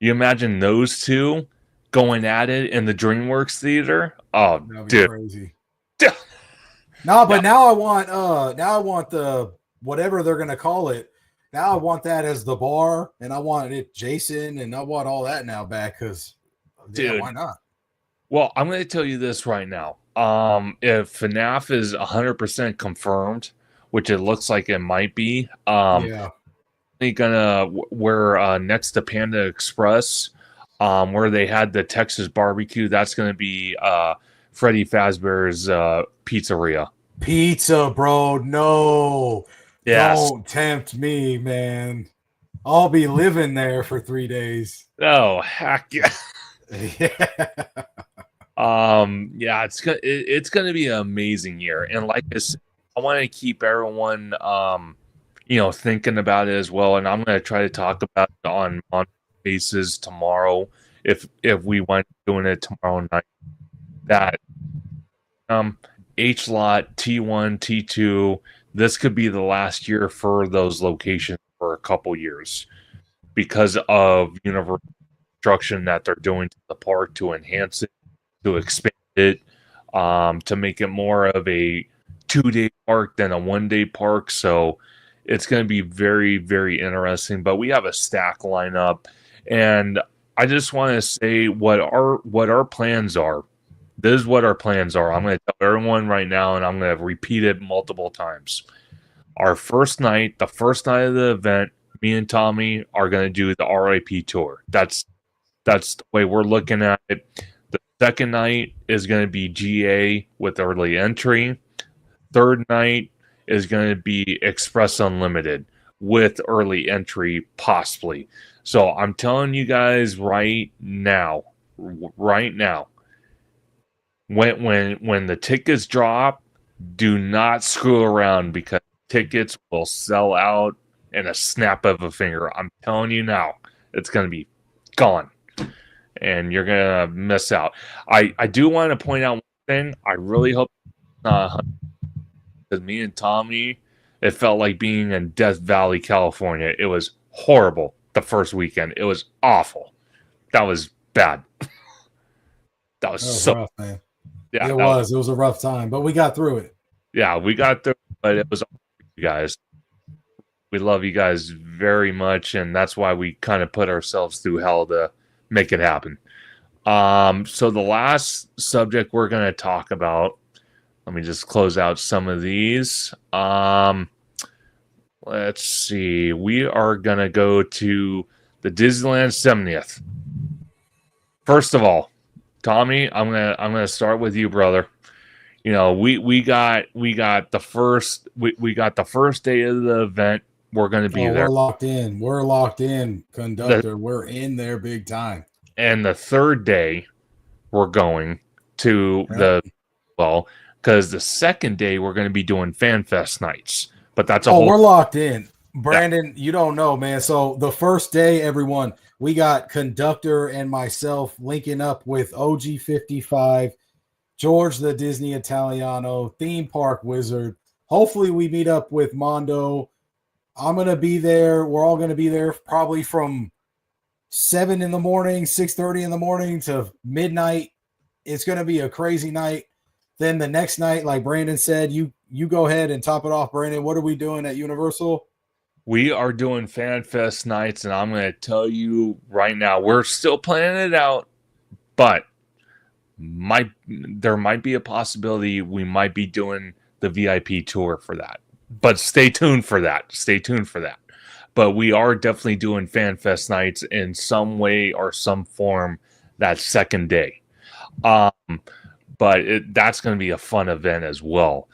You imagine those two going at it in the DreamWorks Theater? Oh, that'd be dude, crazy. No, but now I want the whatever they're gonna call it. Now I want that as the bar, and I want it Jason, and I want all that now back because, dude, why not? Well, I'm going to tell you this right now. If FNAF is 100% confirmed, which it looks like it might be, they're gonna where next to Panda Express, where they had the Texas barbecue, that's going to be Freddy Fazbear's Pizzeria. Pizza, bro. No. Yes. Don't tempt me, man. I'll be living there for 3 days. Oh, heck yeah. Yeah. It's gonna be an amazing year. And like I said, I want to keep everyone thinking about it as well. And I'm gonna try to talk about it on Spaces tomorrow if we went doing it tomorrow night. That H lot, T1, T2, this could be the last year for those locations for a couple years because of universal construction that they're doing to the park to enhance it, to expand it, to make it more of a 2-day park than a 1-day park. So it's going to be very, very interesting. But we have a stack lineup, and I just want to say what our plans are. This is what our plans are. I'm going to tell everyone right now, and I'm going to repeat it multiple times. Our first night, the first night of the event, me and Tommy are going to do the RIP tour. That's the way we're looking at it. The second night is going to be GA with early entry. Third night is going to be Express Unlimited with early entry, possibly. So I'm telling you guys right now, when the tickets drop, do not screw around because tickets will sell out in a snap of a finger. I'm telling you now, it's going to be gone, and you're going to miss out. I do want to point out one thing. I really hope because me and Tommy, it felt like being in Death Valley, California. It was horrible the first weekend. It was awful. That was bad. That was so rough, man. Yeah, it was a rough time, but we got through it. Yeah, we got through it, but it was you guys. We love you guys very much, and that's why we kind of put ourselves through hell to make it happen. So the last subject we're going to talk about, let me just close out some of these. Let's see. We are going to go to the Disneyland 70th. First of all, Tommy, I'm gonna start with you, brother. You know, we got the first day of the event. We're gonna be there. We're locked in, Conductor. We're in there big time. And the third day, we're going to because the second day we're going to be doing Fan Fest nights. But that's we're locked in. Brandon, you don't know, man. So the first day, everyone, we got Conductor and myself linking up with OG55, George the Disney Italiano, Theme Park Wizard. Hopefully we meet up with Mondo, I'm going to be there. We're all going to be there probably from 7 in the morning, 6:30 in the morning to midnight. It's going to be a crazy night. Then the next night, like Brandon said, you go ahead and top it off, Brandon. What are we doing at Universal? We are doing Fan Fest nights, and I'm going to tell you right now, we're still planning it out, but there might be a possibility we might be doing the VIP tour for that. But stay tuned for that. Stay tuned for that. But we are definitely doing Fan Fest nights in some way or some form that second day. But that's going to be a fun event as well.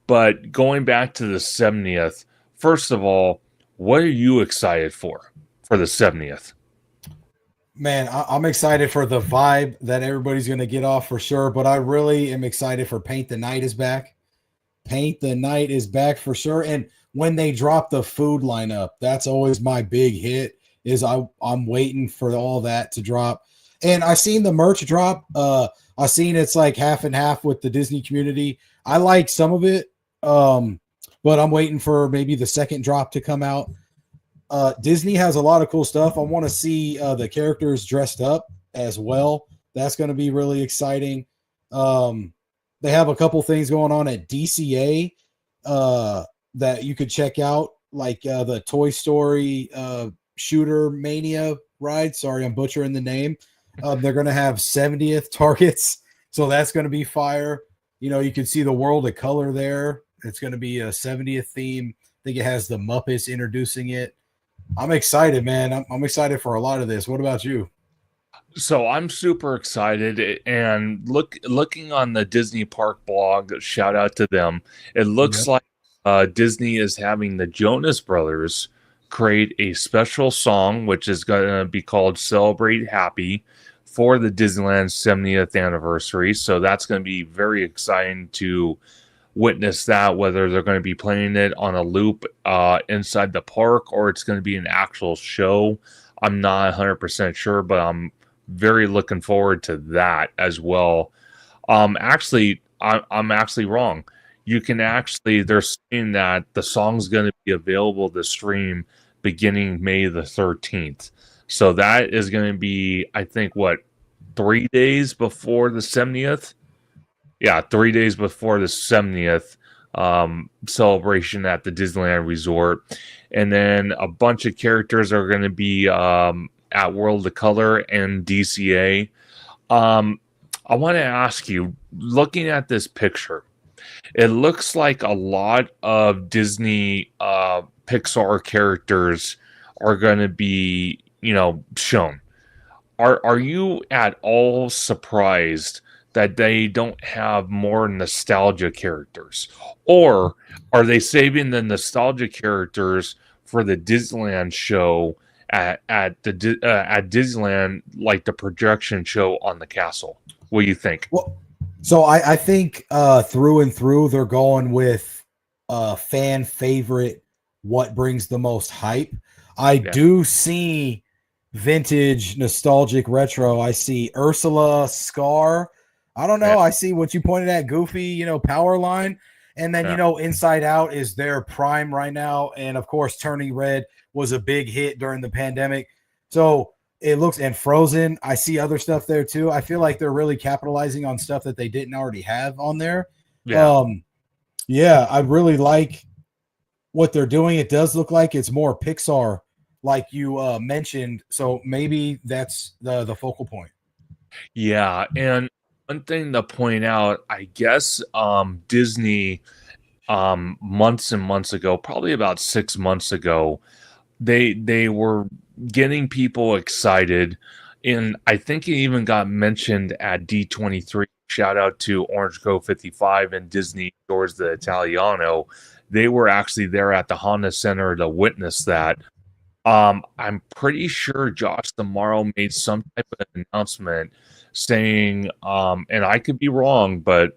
But going back to the 70th, first of all, what are you excited for the 70th? Man, I'm excited for the vibe that everybody's going to get off for sure. But I really am excited for Paint the Night is back. Paint the Night is back for sure. And when they drop the food lineup, that's always my big hit. Is I'm waiting for all that to drop. And I seen the merch drop. I seen it's like half and half with the Disney community. I like some of it, but I'm waiting for maybe the second drop to come out. Disney has a lot of cool stuff. I want to see the characters dressed up as well. That's going to be really exciting. They have a couple things going on at DCA that you could check out, like the Toy Story Shooter Mania ride. Sorry, I'm butchering the name. They're going to have 70th targets, so that's going to be fire. You know, you can see the World of Color there. It's going to be a 70th theme. I think it has the Muppets introducing it. I'm excited, man. I'm excited for a lot of this. What about you? So I'm super excited, and looking on the Disney Park blog, shout out to them. It looks like Disney is having the Jonas Brothers create a special song, which is going to be called "Celebrate Happy" for the Disneyland 70th anniversary. So that's going to be very exciting to witness that, whether they're going to be playing it on a loop inside the park or it's going to be an actual show. I'm not 100% sure, but I'm very looking forward to that as well. I'm actually wrong. You can actually, they're saying that the song's going to be available to stream beginning May the 13th. So that is going to be, I think, 3 days before the 70th? Yeah, 3 days before the 70th celebration at the Disneyland Resort. And then a bunch of characters are going to be at World of Color and DCA. I want to ask you, looking at this picture, it looks like a lot of Disney Pixar characters are going to be, shown. Are you at all surprised that they don't have more nostalgia characters? Or are they saving the nostalgia characters for the Disneyland show at Disneyland, like the projection show on the castle? What do you think? Well, so I think through and through they're going with fan favorite, what brings the most hype. I do see vintage, nostalgic, retro. I see Ursula, Scar. I don't know. Yeah. I see what you pointed at, Goofy, Power Line. And then, Inside Out is their prime right now. And, of course, Turning Red was a big hit during the pandemic. So it looks – and Frozen, I see other stuff there too. I feel like they're really capitalizing on stuff that they didn't already have on there. Yeah. I really like what they're doing. It does look like it's more Pixar, like you mentioned. So maybe that's the focal point. Yeah, and one thing to point out, I guess Disney months and months ago, probably about 6 months ago, they were getting people excited, and I think it even got mentioned at D23. Shout out to Orange Grove 55 and Disney Stores the Italiano. They were actually there at the Honda Center to witness that. I'm pretty sure Josh Tomorrow made some type of announcement saying, and I could be wrong, but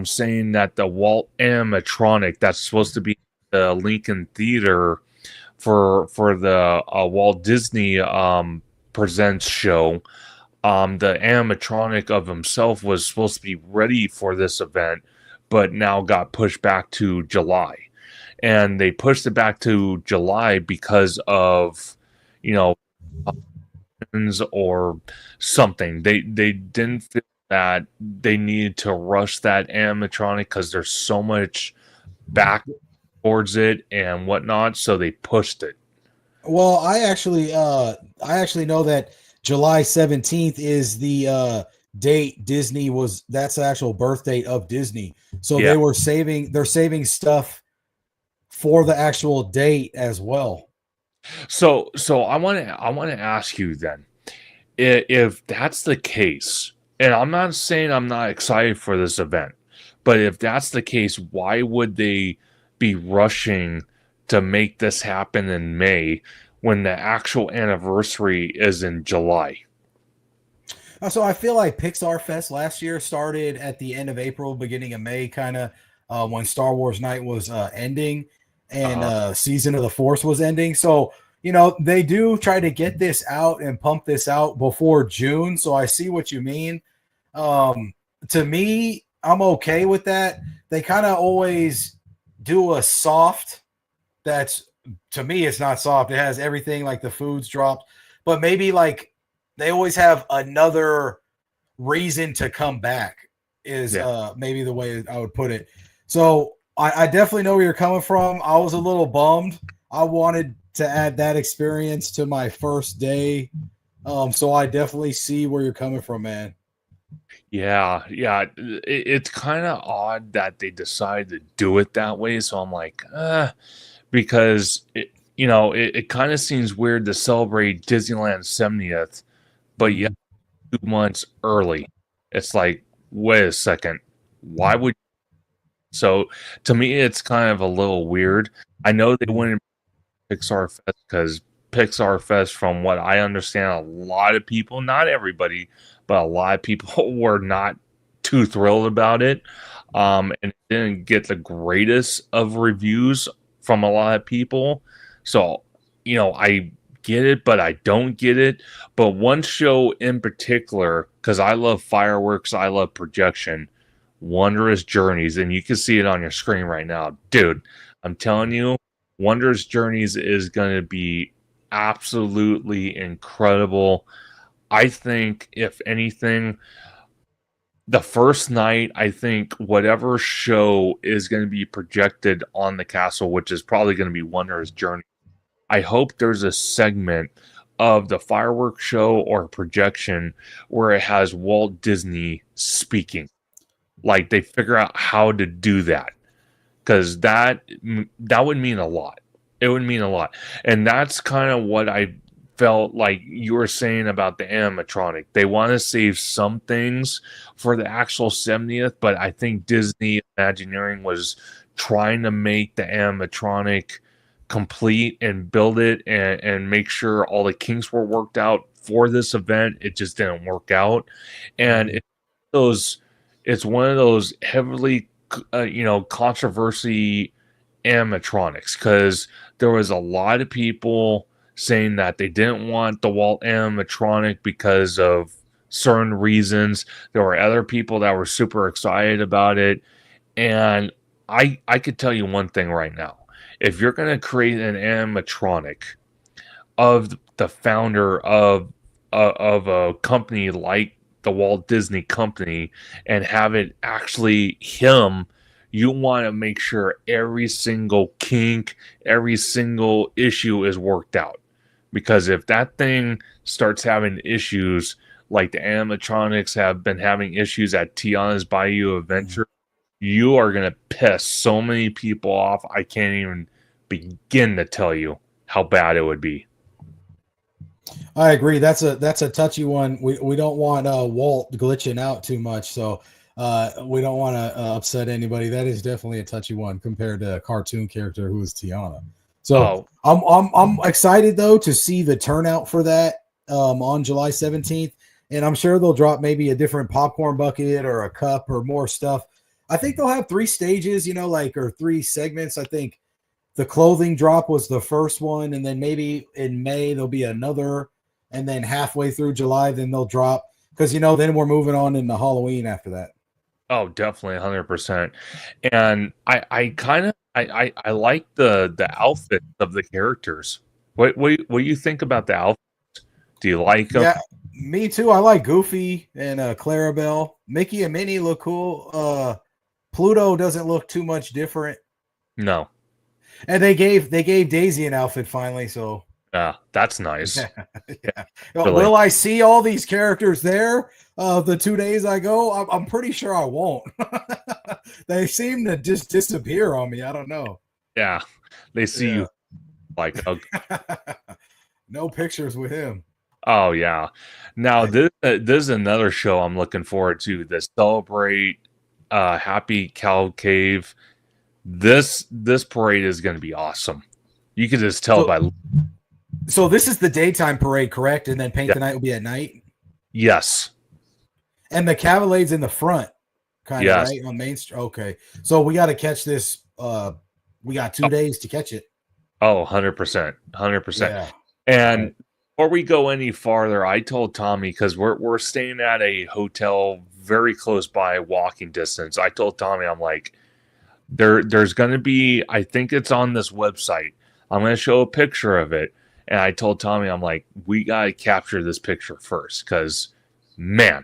saying that the Walt animatronic that's supposed to be the Lincoln Theater for the Walt Disney Presents show, the animatronic of himself was supposed to be ready for this event, but now got pushed back to July. and they pushed it back to July because of, you know, or something. They didn't feel that they needed to rush that animatronic because there's so much back towards it and whatnot, so they pushed it. Well, I actually know that July 17th is the date Disney was, that's the actual birth date of Disney. So Yeah. they're saving stuff for the actual date as well. So I want to ask you then, if that's the case, and I'm not saying I'm not excited for this event, but if that's the case, why would they be rushing to make this happen in May when the actual anniversary is in July? So I feel like Pixar Fest last year started at the end of April, beginning of May, kind of when Star Wars Night was ending and Uh-huh. Season of the Force was ending. So, you know, they do try to get this out and pump this out before June. So I see what you mean. Um, to me, I'm okay with that. They kind of always do a soft that's, to me, it's not soft. It has everything, like the foods dropped, but maybe like they always have another reason to come back is Yeah. maybe the way I would put it. So I definitely know where you're coming from. I was a little bummed. I wanted to add that experience to my first day. So I definitely see where you're coming from, man. Yeah, yeah. It's kind of odd that they decided to do it that way. So I'm like, because it kind of seems weird to celebrate Disneyland's 70th, but yeah, 2 months early. It's like, wait a second, why would? So to me, it's kind of a little weird. I know they wouldn't Pixar Fest because Pixar Fest, from what I understand, a lot of people, not everybody, but a lot of people were not too thrilled about it. And it didn't get the greatest of reviews from a lot of people. So, I get it, but I don't get it. But one show in particular, because I love fireworks, I love projection, Wondrous Journeys, and you can see it on your screen right now. Dude, I'm telling you, Wondrous Journeys is going to be absolutely incredible. I think, if anything, the first night, I think whatever show is going to be projected on the castle, which is probably going to be Wondrous Journey, I hope there's a segment of the fireworks show or projection where it has Walt Disney speaking. Like, they figure out how to do that, because that would mean a lot. It would mean a lot, and that's kind of what I felt like you were saying about the animatronic. They want to save some things for the actual 70th, but I think Disney Imagineering was trying to make the animatronic complete and build it and make sure all the kinks were worked out for this event. It just didn't work out, and those it's one of those heavily controversy animatronics, because there was a lot of people saying that they didn't want the Walt animatronic because of certain reasons. There were other people that were super excited about it, and I could tell you one thing right now: if you're going to create an animatronic of the founder of a company like the Walt Disney Company and have it actually him, you want to make sure every single kink, every single issue is worked out. Because if that thing starts having issues, like the animatronics have been having issues at Tiana's Bayou Adventure, you are going to piss so many people off. I can't even begin to tell you how bad it would be. I agree. That's a touchy one. We don't want Walt glitching out too much, so we don't want to upset anybody. That is definitely a touchy one compared to a cartoon character who is Tiana. So I'm excited though to see the turnout for that on July 17th, and I'm sure they'll drop maybe a different popcorn bucket or a cup or more stuff. I think they'll have 3 stages, or 3 segments. I think the clothing drop was the first one, and then maybe in May there'll be another, and then halfway through July then they'll drop, because then we're moving on into Halloween after that. Oh, definitely 100%. And I kind of I like the outfit of the characters. What do you think about the outfit? Do you like them? Yeah, me too. I like Goofy and Clarabelle. Mickey and Minnie look cool. Pluto doesn't look too much different. No. And they gave Daisy an outfit finally, so Yeah, that's nice. yeah. Really. Will I see all these characters there the 2 days I go? I'm pretty sure I won't. They seem to just disappear on me. I don't know. Yeah. They see Yeah. you like, okay. No pictures with him. Oh yeah. Now this is another show I'm looking forward to. The Celebrate Happy Cow Cave. This parade is going to be awesome. You can just tell by So this is the daytime parade, correct? And then Paint the Night will be at night. yes. And the Cavalades in the front, kind of Yes. right on Main Street. Okay, so we got to catch this. We got 2 days to catch it. Oh, 100%. 100%. Yeah. And Right. before we go any farther, I told Tommy, because we're staying at a hotel very close by walking distance. I told Tommy, I'm like, there's gonna be, I think it's on this website. I'm gonna show a picture of it. And I told Tommy, I'm like, we gotta capture this picture first, because man,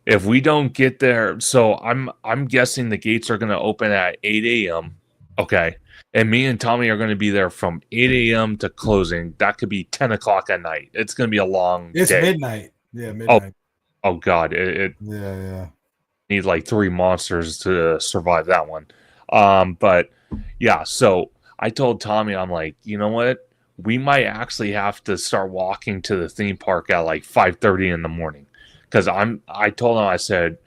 if we don't get there, so I'm guessing the gates are gonna open at 8 a.m. Okay. And me and Tommy are going to be there from 8 a.m. to closing. That could be 10 o'clock at night. It's going to be a long It's day. midnight. Yeah, midnight. Oh God. It Yeah. needs like 3 monsters to survive that one. But yeah, so I told Tommy, I'm like, you know what? We might actually have to start walking to the theme park at like 5:30 in the morning. Because I told him, I said,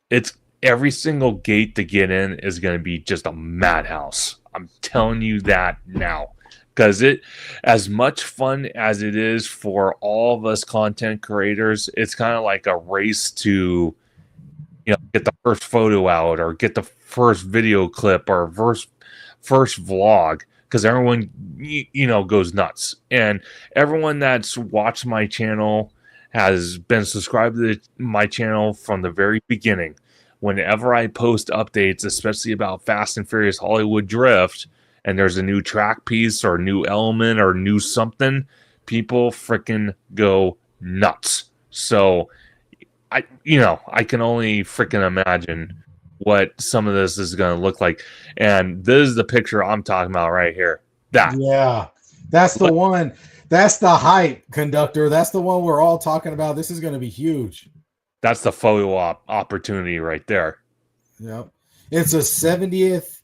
it's every single gate to get in is going to be just a madhouse. I'm telling you that now, because it, as much fun as it is for all of us content creators, it's kind of like a race to, get the first photo out or get the first video clip or first vlog, because everyone, goes nuts. And everyone that's watched my channel has been subscribed to my channel from the very beginning. Whenever I post updates, especially about Fast and Furious Hollywood Drift, and there's a new track piece or new element or new something, people freaking go nuts. So I can only freaking imagine what some of this is going to look like. And this is the picture I'm talking about right here. Yeah. That's the one. That's the hype, Conductor. That's the one we're all talking about. This is going to be huge. That's the photo opportunity right there. Yep. It's a 70th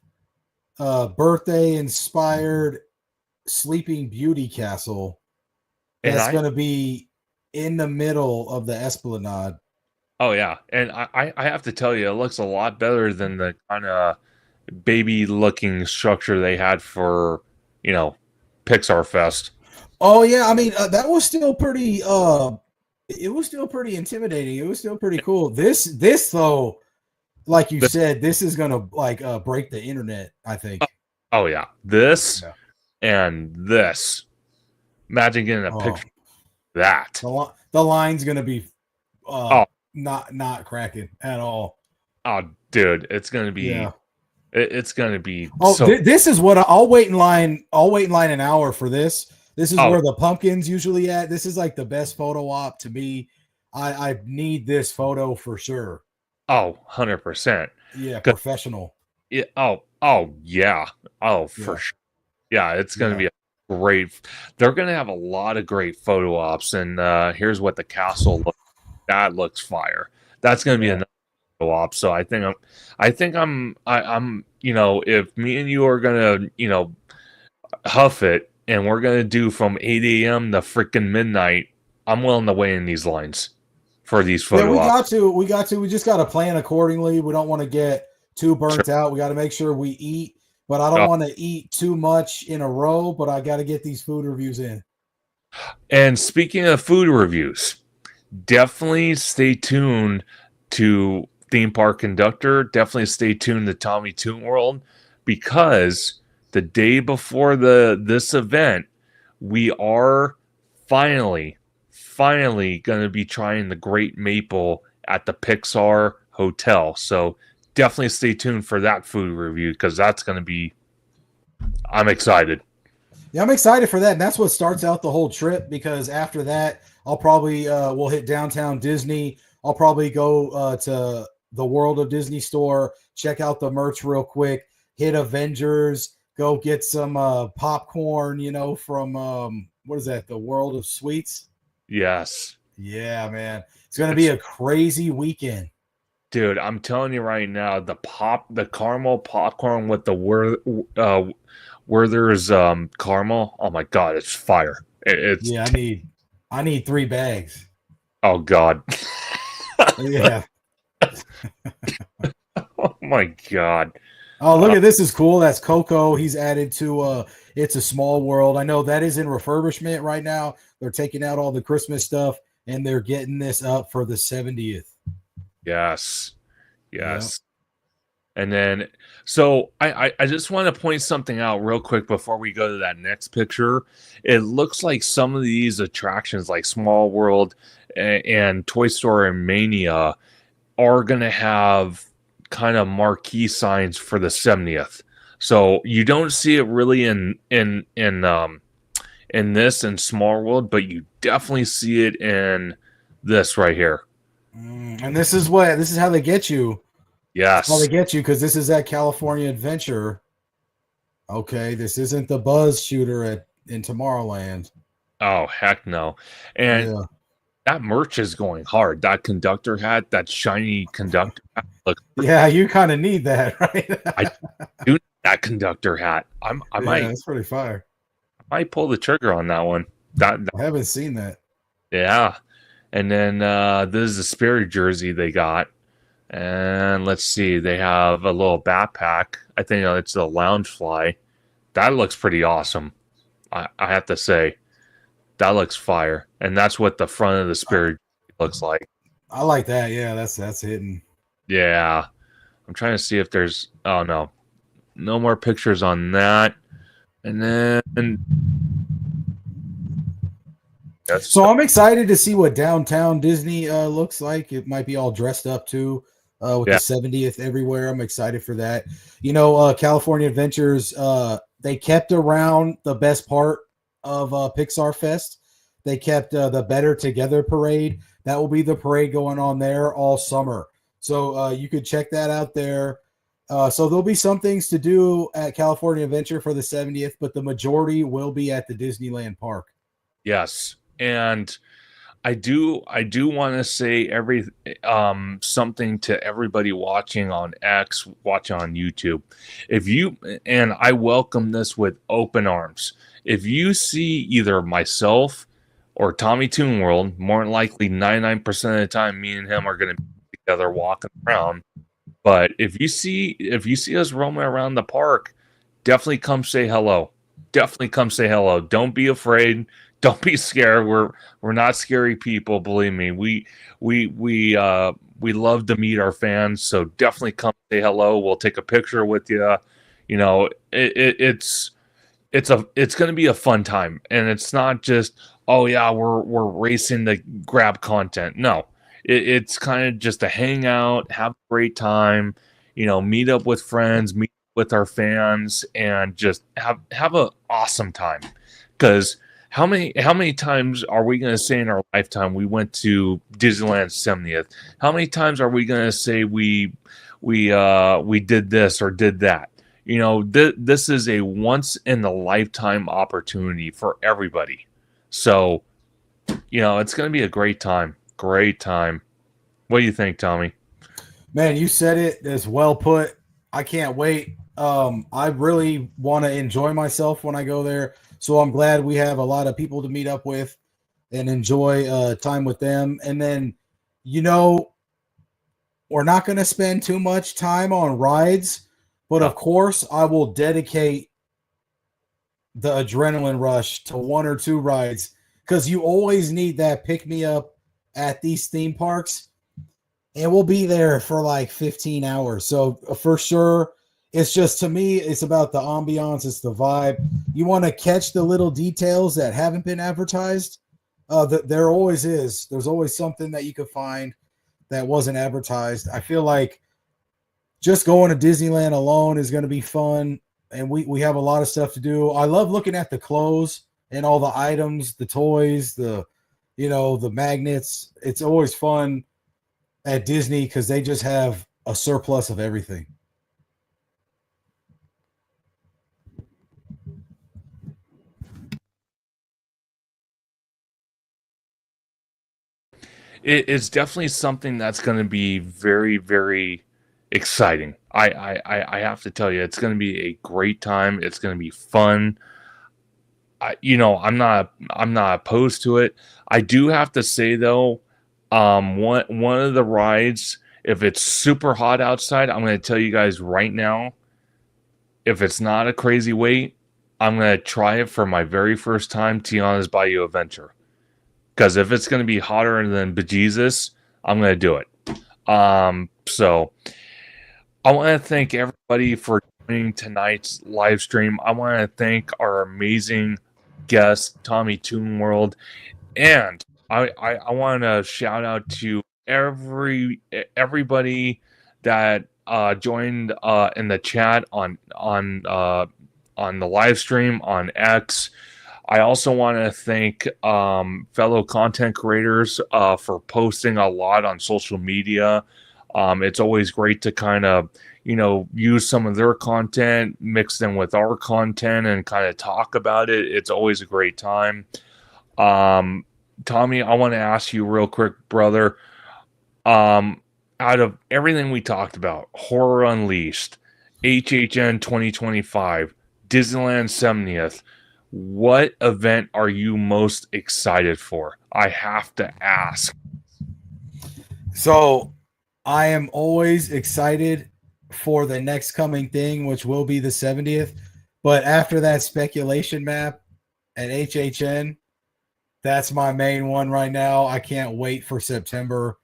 birthday inspired Sleeping Beauty castle. That's going to be in the middle of the Esplanade. Oh yeah. And I have to tell you, it looks a lot better than the kind of baby looking structure they had for, Pixar Fest. Oh yeah. I mean, that was still pretty it was still pretty intimidating. It was still pretty cool. This though, like you said, this is gonna break the internet, I think. Oh yeah. This and this. Imagine getting a picture of that. The line's gonna be not cracking at all. Oh dude, it's gonna be it's gonna be this is what I'll wait in line. I'll wait in line an hour for this. This is where the pumpkin's usually at. This is like the best photo op to me. I need this photo for sure. Oh, 100%. Yeah, professional. Yeah. Oh, yeah. Oh, for sure. Yeah, it's going to be a great. They're going to have a lot of great photo ops, and here's what the castle looks. That looks fire. That's going to be another photo op. So I think I'm. If me and you are going to, huff it, and we're going to do from 8 a.m. to freaking midnight, I'm willing to wait in these lines for these photo ops. We got to. We just got to plan accordingly. We don't want to get too burnt out. We got to make sure we eat, but I don't want to eat too much in a row, but I got to get these food reviews in. And speaking of food reviews, definitely stay tuned to Theme Park Conductor. Definitely stay tuned to Tommy Toon World, because the day before this event, we are finally going to be trying the Great Maple at the Pixar Hotel. So definitely stay tuned for that food review because that's going to be. I'm excited. Yeah, I'm excited for that. And that's what starts out the whole trip because after that, I'll probably we'll hit downtown Disney. I'll probably go to the World of Disney store, check out the merch real quick, hit Avengers, go get some popcorn, from what is that? The World of Sweets. Yes. Yeah, man. It's going to be a crazy weekend. Dude, I'm telling you right now, the caramel popcorn with the where there's caramel. Oh my god, it's fire! It's Yeah, I need 3 bags. oh god, Yeah. oh my god. Oh, look at this is cool. That's Coco. He's added to It's a Small World. I know that is in refurbishment right now. They're taking out all the Christmas stuff and they're getting this up for the 70th. Yes. Yeah. And then, so I just want to point something out real quick before we go to that next picture. It looks like some of these attractions, like Small World and Toy Story Mania, are going to have kind of marquee signs for the 70th. So you don't see it really in this in Small World, but you definitely see it in this right here. And this is how they get you. Yes. How they get you because this is that California Adventure. Okay, this isn't the Buzz shooter in Tomorrowland. Oh heck no! And that merch is going hard. That conductor hat, that shiny conductor hat. Yeah, you kind of need that, right? I do need that conductor hat. I might. That's pretty fire. I might pull the trigger on that one. I haven't seen that. Yeah, and then this is the Spirit jersey they got. And let's see, they have a little backpack. I think it's a Loungefly. That looks pretty awesome. I have to say, that looks fire. And that's what the front of the Spirit looks like. I like that. Yeah, that's hidden. Yeah. I'm trying to see if there's, oh no more pictures on that. And then so I'm excited to see what downtown Disney looks like. It might be all dressed up too. With the 70th everywhere. I'm excited for that. California Adventures, they kept around the best part of Pixar Fest. They kept the Better Together parade. That will be the parade going on there all summer. So you could check that out there. So there'll be some things to do at California Adventure for the 70th, but the majority will be at the Disneyland park. Yes. And I do want to say something to everybody watching on X, watching on YouTube. And I welcome this with open arms. If you see either myself or Tommy Toon World, more than likely 99% of the time, me and him are going to be together walking around. But if you see us roaming around the park, definitely come say hello. Definitely come say hello. Don't be afraid. Don't be scared. We're not scary people. Believe me. We love to meet our fans. So definitely come say hello. We'll take a picture with you. It's going to be a fun time, and it's not just we're racing to grab content. No, it's kind of just a hangout, have a great time. Meet up with friends, meet with our fans, and just have an awesome time. Because how many times are we going to say in our lifetime we went to Disneyland 70th? How many times are we going to say we did this or did that? This is a once in a lifetime opportunity for everybody. So, it's going to be a great time. Great time. What do you think, Tommy? Man, you said it. It's well put. I can't wait. I really want to enjoy myself when I go there. So I'm glad we have a lot of people to meet up with and enjoy time with them. And then, we're not going to spend too much time on rides, but of course I will dedicate the adrenaline rush to 1 or 2 rides because you always need that pick me up at these theme parks. And we'll be there for like 15 hours. So for sure, it's just, to me, it's about the ambiance. It's the vibe. You want to catch the little details that haven't been advertised. There always is. There's always something that you could find that wasn't advertised. I feel like just going to Disneyland alone is going to be fun. And we have a lot of stuff to do. I love looking at the clothes and all the items, the toys, the magnets. It's always fun at Disney because they just have a surplus of everything. It's definitely something that's going to be very, very exciting. I have to tell you, it's going to be a great time. It's going to be fun. I'm not opposed to it. I do have to say though, one of the rides, if it's super hot outside, I'm going to tell you guys right now, if it's not a crazy wait, I'm going to try it for my very first time, Tiana's Bayou Adventure. Because if it's going to be hotter than bejesus, I'm going to do it. So I want to thank everybody for joining tonight's live stream. I want to thank our amazing guest, Tommy Toon World. And I want to shout out to everybody that joined in the chat on the live stream on X. I also want to thank fellow content creators for posting a lot on social media. It's always great to kind of, use some of their content, mix them with our content and kind of talk about it. It's always a great time. Tommy, I want to ask you real quick, brother. Out of everything we talked about, Horror Unleashed, HHN 2025, Disneyland 70th, what event are you most excited for? I have to ask. So I am always excited for the next coming thing, which will be the 70th. But after that speculation map at HHN, that's my main one right now. I can't wait for September.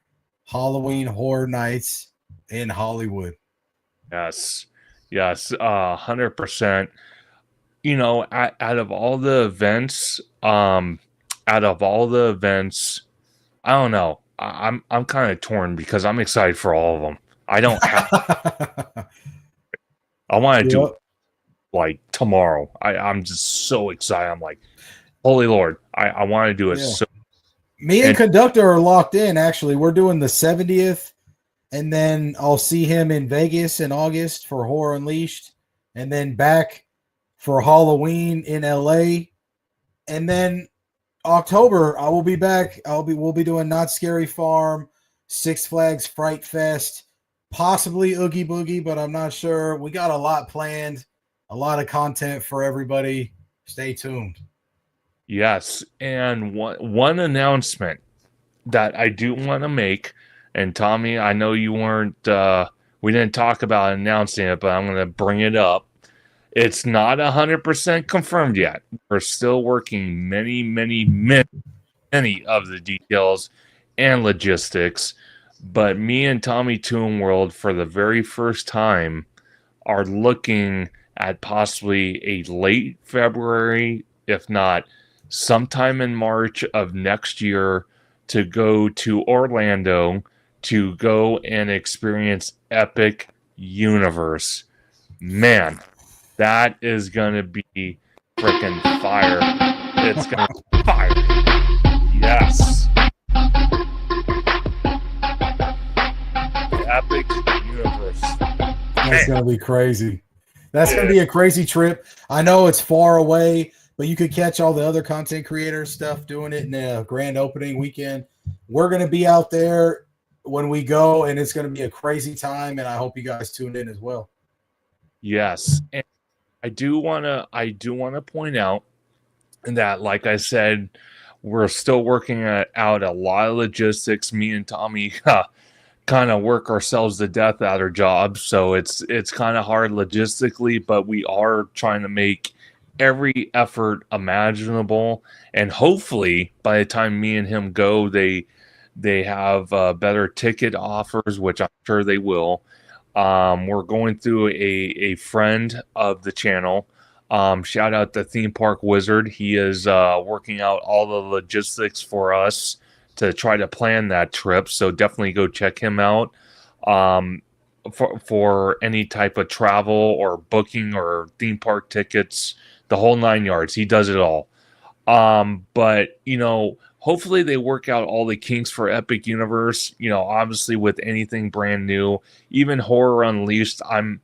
Halloween Horror Nights in Hollywood. Yes, 100%. Out of all the events, I don't know. I'm kind of torn because I'm excited for all of them. I don't have. I want to do it like tomorrow. I'm just so excited. I'm like, holy Lord, I want to do it. Yeah. So me and Conductor are locked in. Actually, we're doing the 70th, and then I'll see him in Vegas in August for Horror Unleashed, and then back for Halloween in LA, and then October I will be back. We'll be doing Not Scary Farm, Six Flags Fright Fest, possibly Oogie Boogie, but I'm not sure. We got a lot planned, a lot of content for everybody. Stay tuned. Yes, and one announcement that I do want to make, and Tommy, I know you weren't. We didn't talk about announcing it, but I'm going to bring it up. It's not 100% confirmed yet. We're still working many of the details and logistics. But me and Tommy Toon World, for the very first time, are looking at possibly a late February, if not sometime in March of next year, to go to Orlando to go and experience Epic Universe. Man, that is going to be freaking fire. It's going to be fire. Yes. Epic Universe. That's going to be crazy. That's going to be a crazy trip. I know it's far away, but you could catch all the other content creators stuff doing it in a grand opening weekend. We're going to be out there when we go, and it's going to be a crazy time, and I hope you guys tune in as well. Yes. And I do want to point out that, like I said, we're still working out a lot of logistics. Me and Tommy kind of work ourselves to death at our jobs, so it's kind of hard logistically, but we are trying to make every effort imaginable, and hopefully by the time me and him go, they have better ticket offers, which I'm sure they will. We're going through a friend of the channel. Shout out to Theme Park Wizard. He is working out all the logistics for us to try to plan that trip. So definitely go check him out. for any type of travel or booking or theme park tickets, the whole 9 yards. He does it all. But hopefully they work out all the kinks for Epic Universe. Obviously with anything brand new, even Horror Unleashed, I'm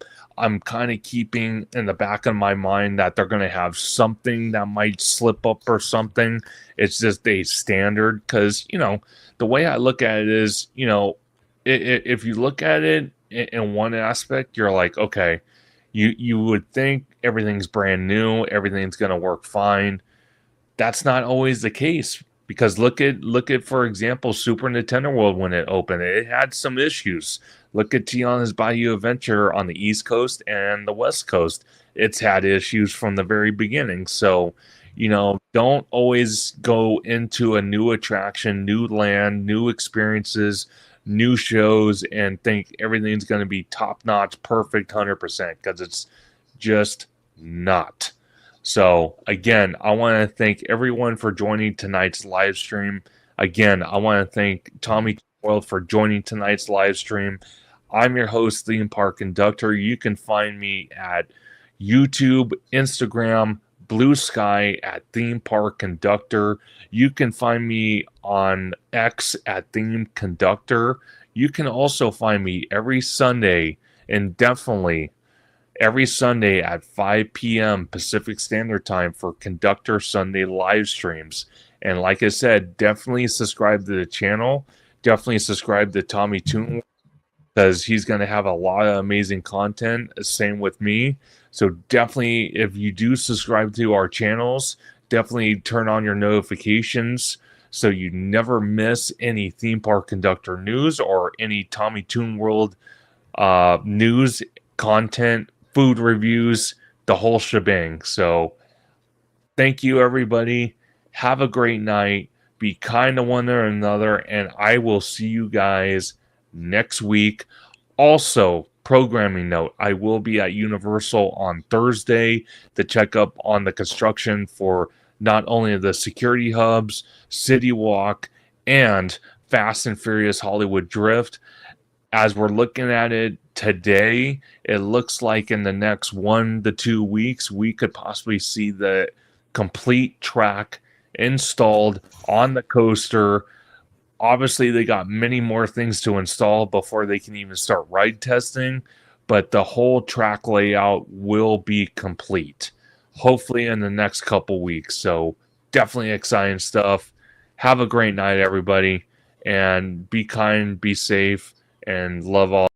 kind of keeping in the back of my mind that they're going to have something that might slip up or something. It's just a standard because, the way I look at it is, if you look at it in one aspect, you're like, okay, you would think everything's brand new, everything's going to work fine. That's not always the case because look at for example Super Nintendo World when it opened. It had some issues. Look at Tiana's Bayou Adventure on the East Coast and the West Coast. It's had issues from the very beginning. So, don't always go into a new attraction, new land, new experiences, new shows and think everything's going to be top notch, perfect 100% because it's just not. So again, I want to thank everyone for joining tonight's live stream. Again, I want to thank Tommy World for joining tonight's live stream. I'm your host, ThemeParkConductor. You can find me at YouTube, Instagram, Bluesky at ThemeParkConductor. You can find me on X at ThemeConductor. You can also find me every Sunday and definitely every Sunday at 5 p.m. Pacific Standard Time for Conductor Sunday live streams. And like I said, definitely subscribe to the channel. Definitely subscribe to Tommy Toon because he's going to have a lot of amazing content. Same with me. So definitely, if you do subscribe to our channels, definitely turn on your notifications so you never miss any Theme Park Conductor news or any Tommy Toon World news, content, food reviews, the whole shebang. So thank you, everybody. Have a great night. Be kind to one another, and I will see you guys next week. Also, programming note, I will be at Universal on Thursday to check up on the construction for not only the security hubs, City Walk, and Fast and Furious Hollywood Drift. As we're looking at it today, it looks like in the next 1 to 2 weeks, we could possibly see the complete track installed on the coaster. Obviously, they got many more things to install before they can even start ride testing, but the whole track layout will be complete, hopefully in the next couple weeks. So definitely exciting stuff. Have a great night, everybody, and be kind, be safe, and love all.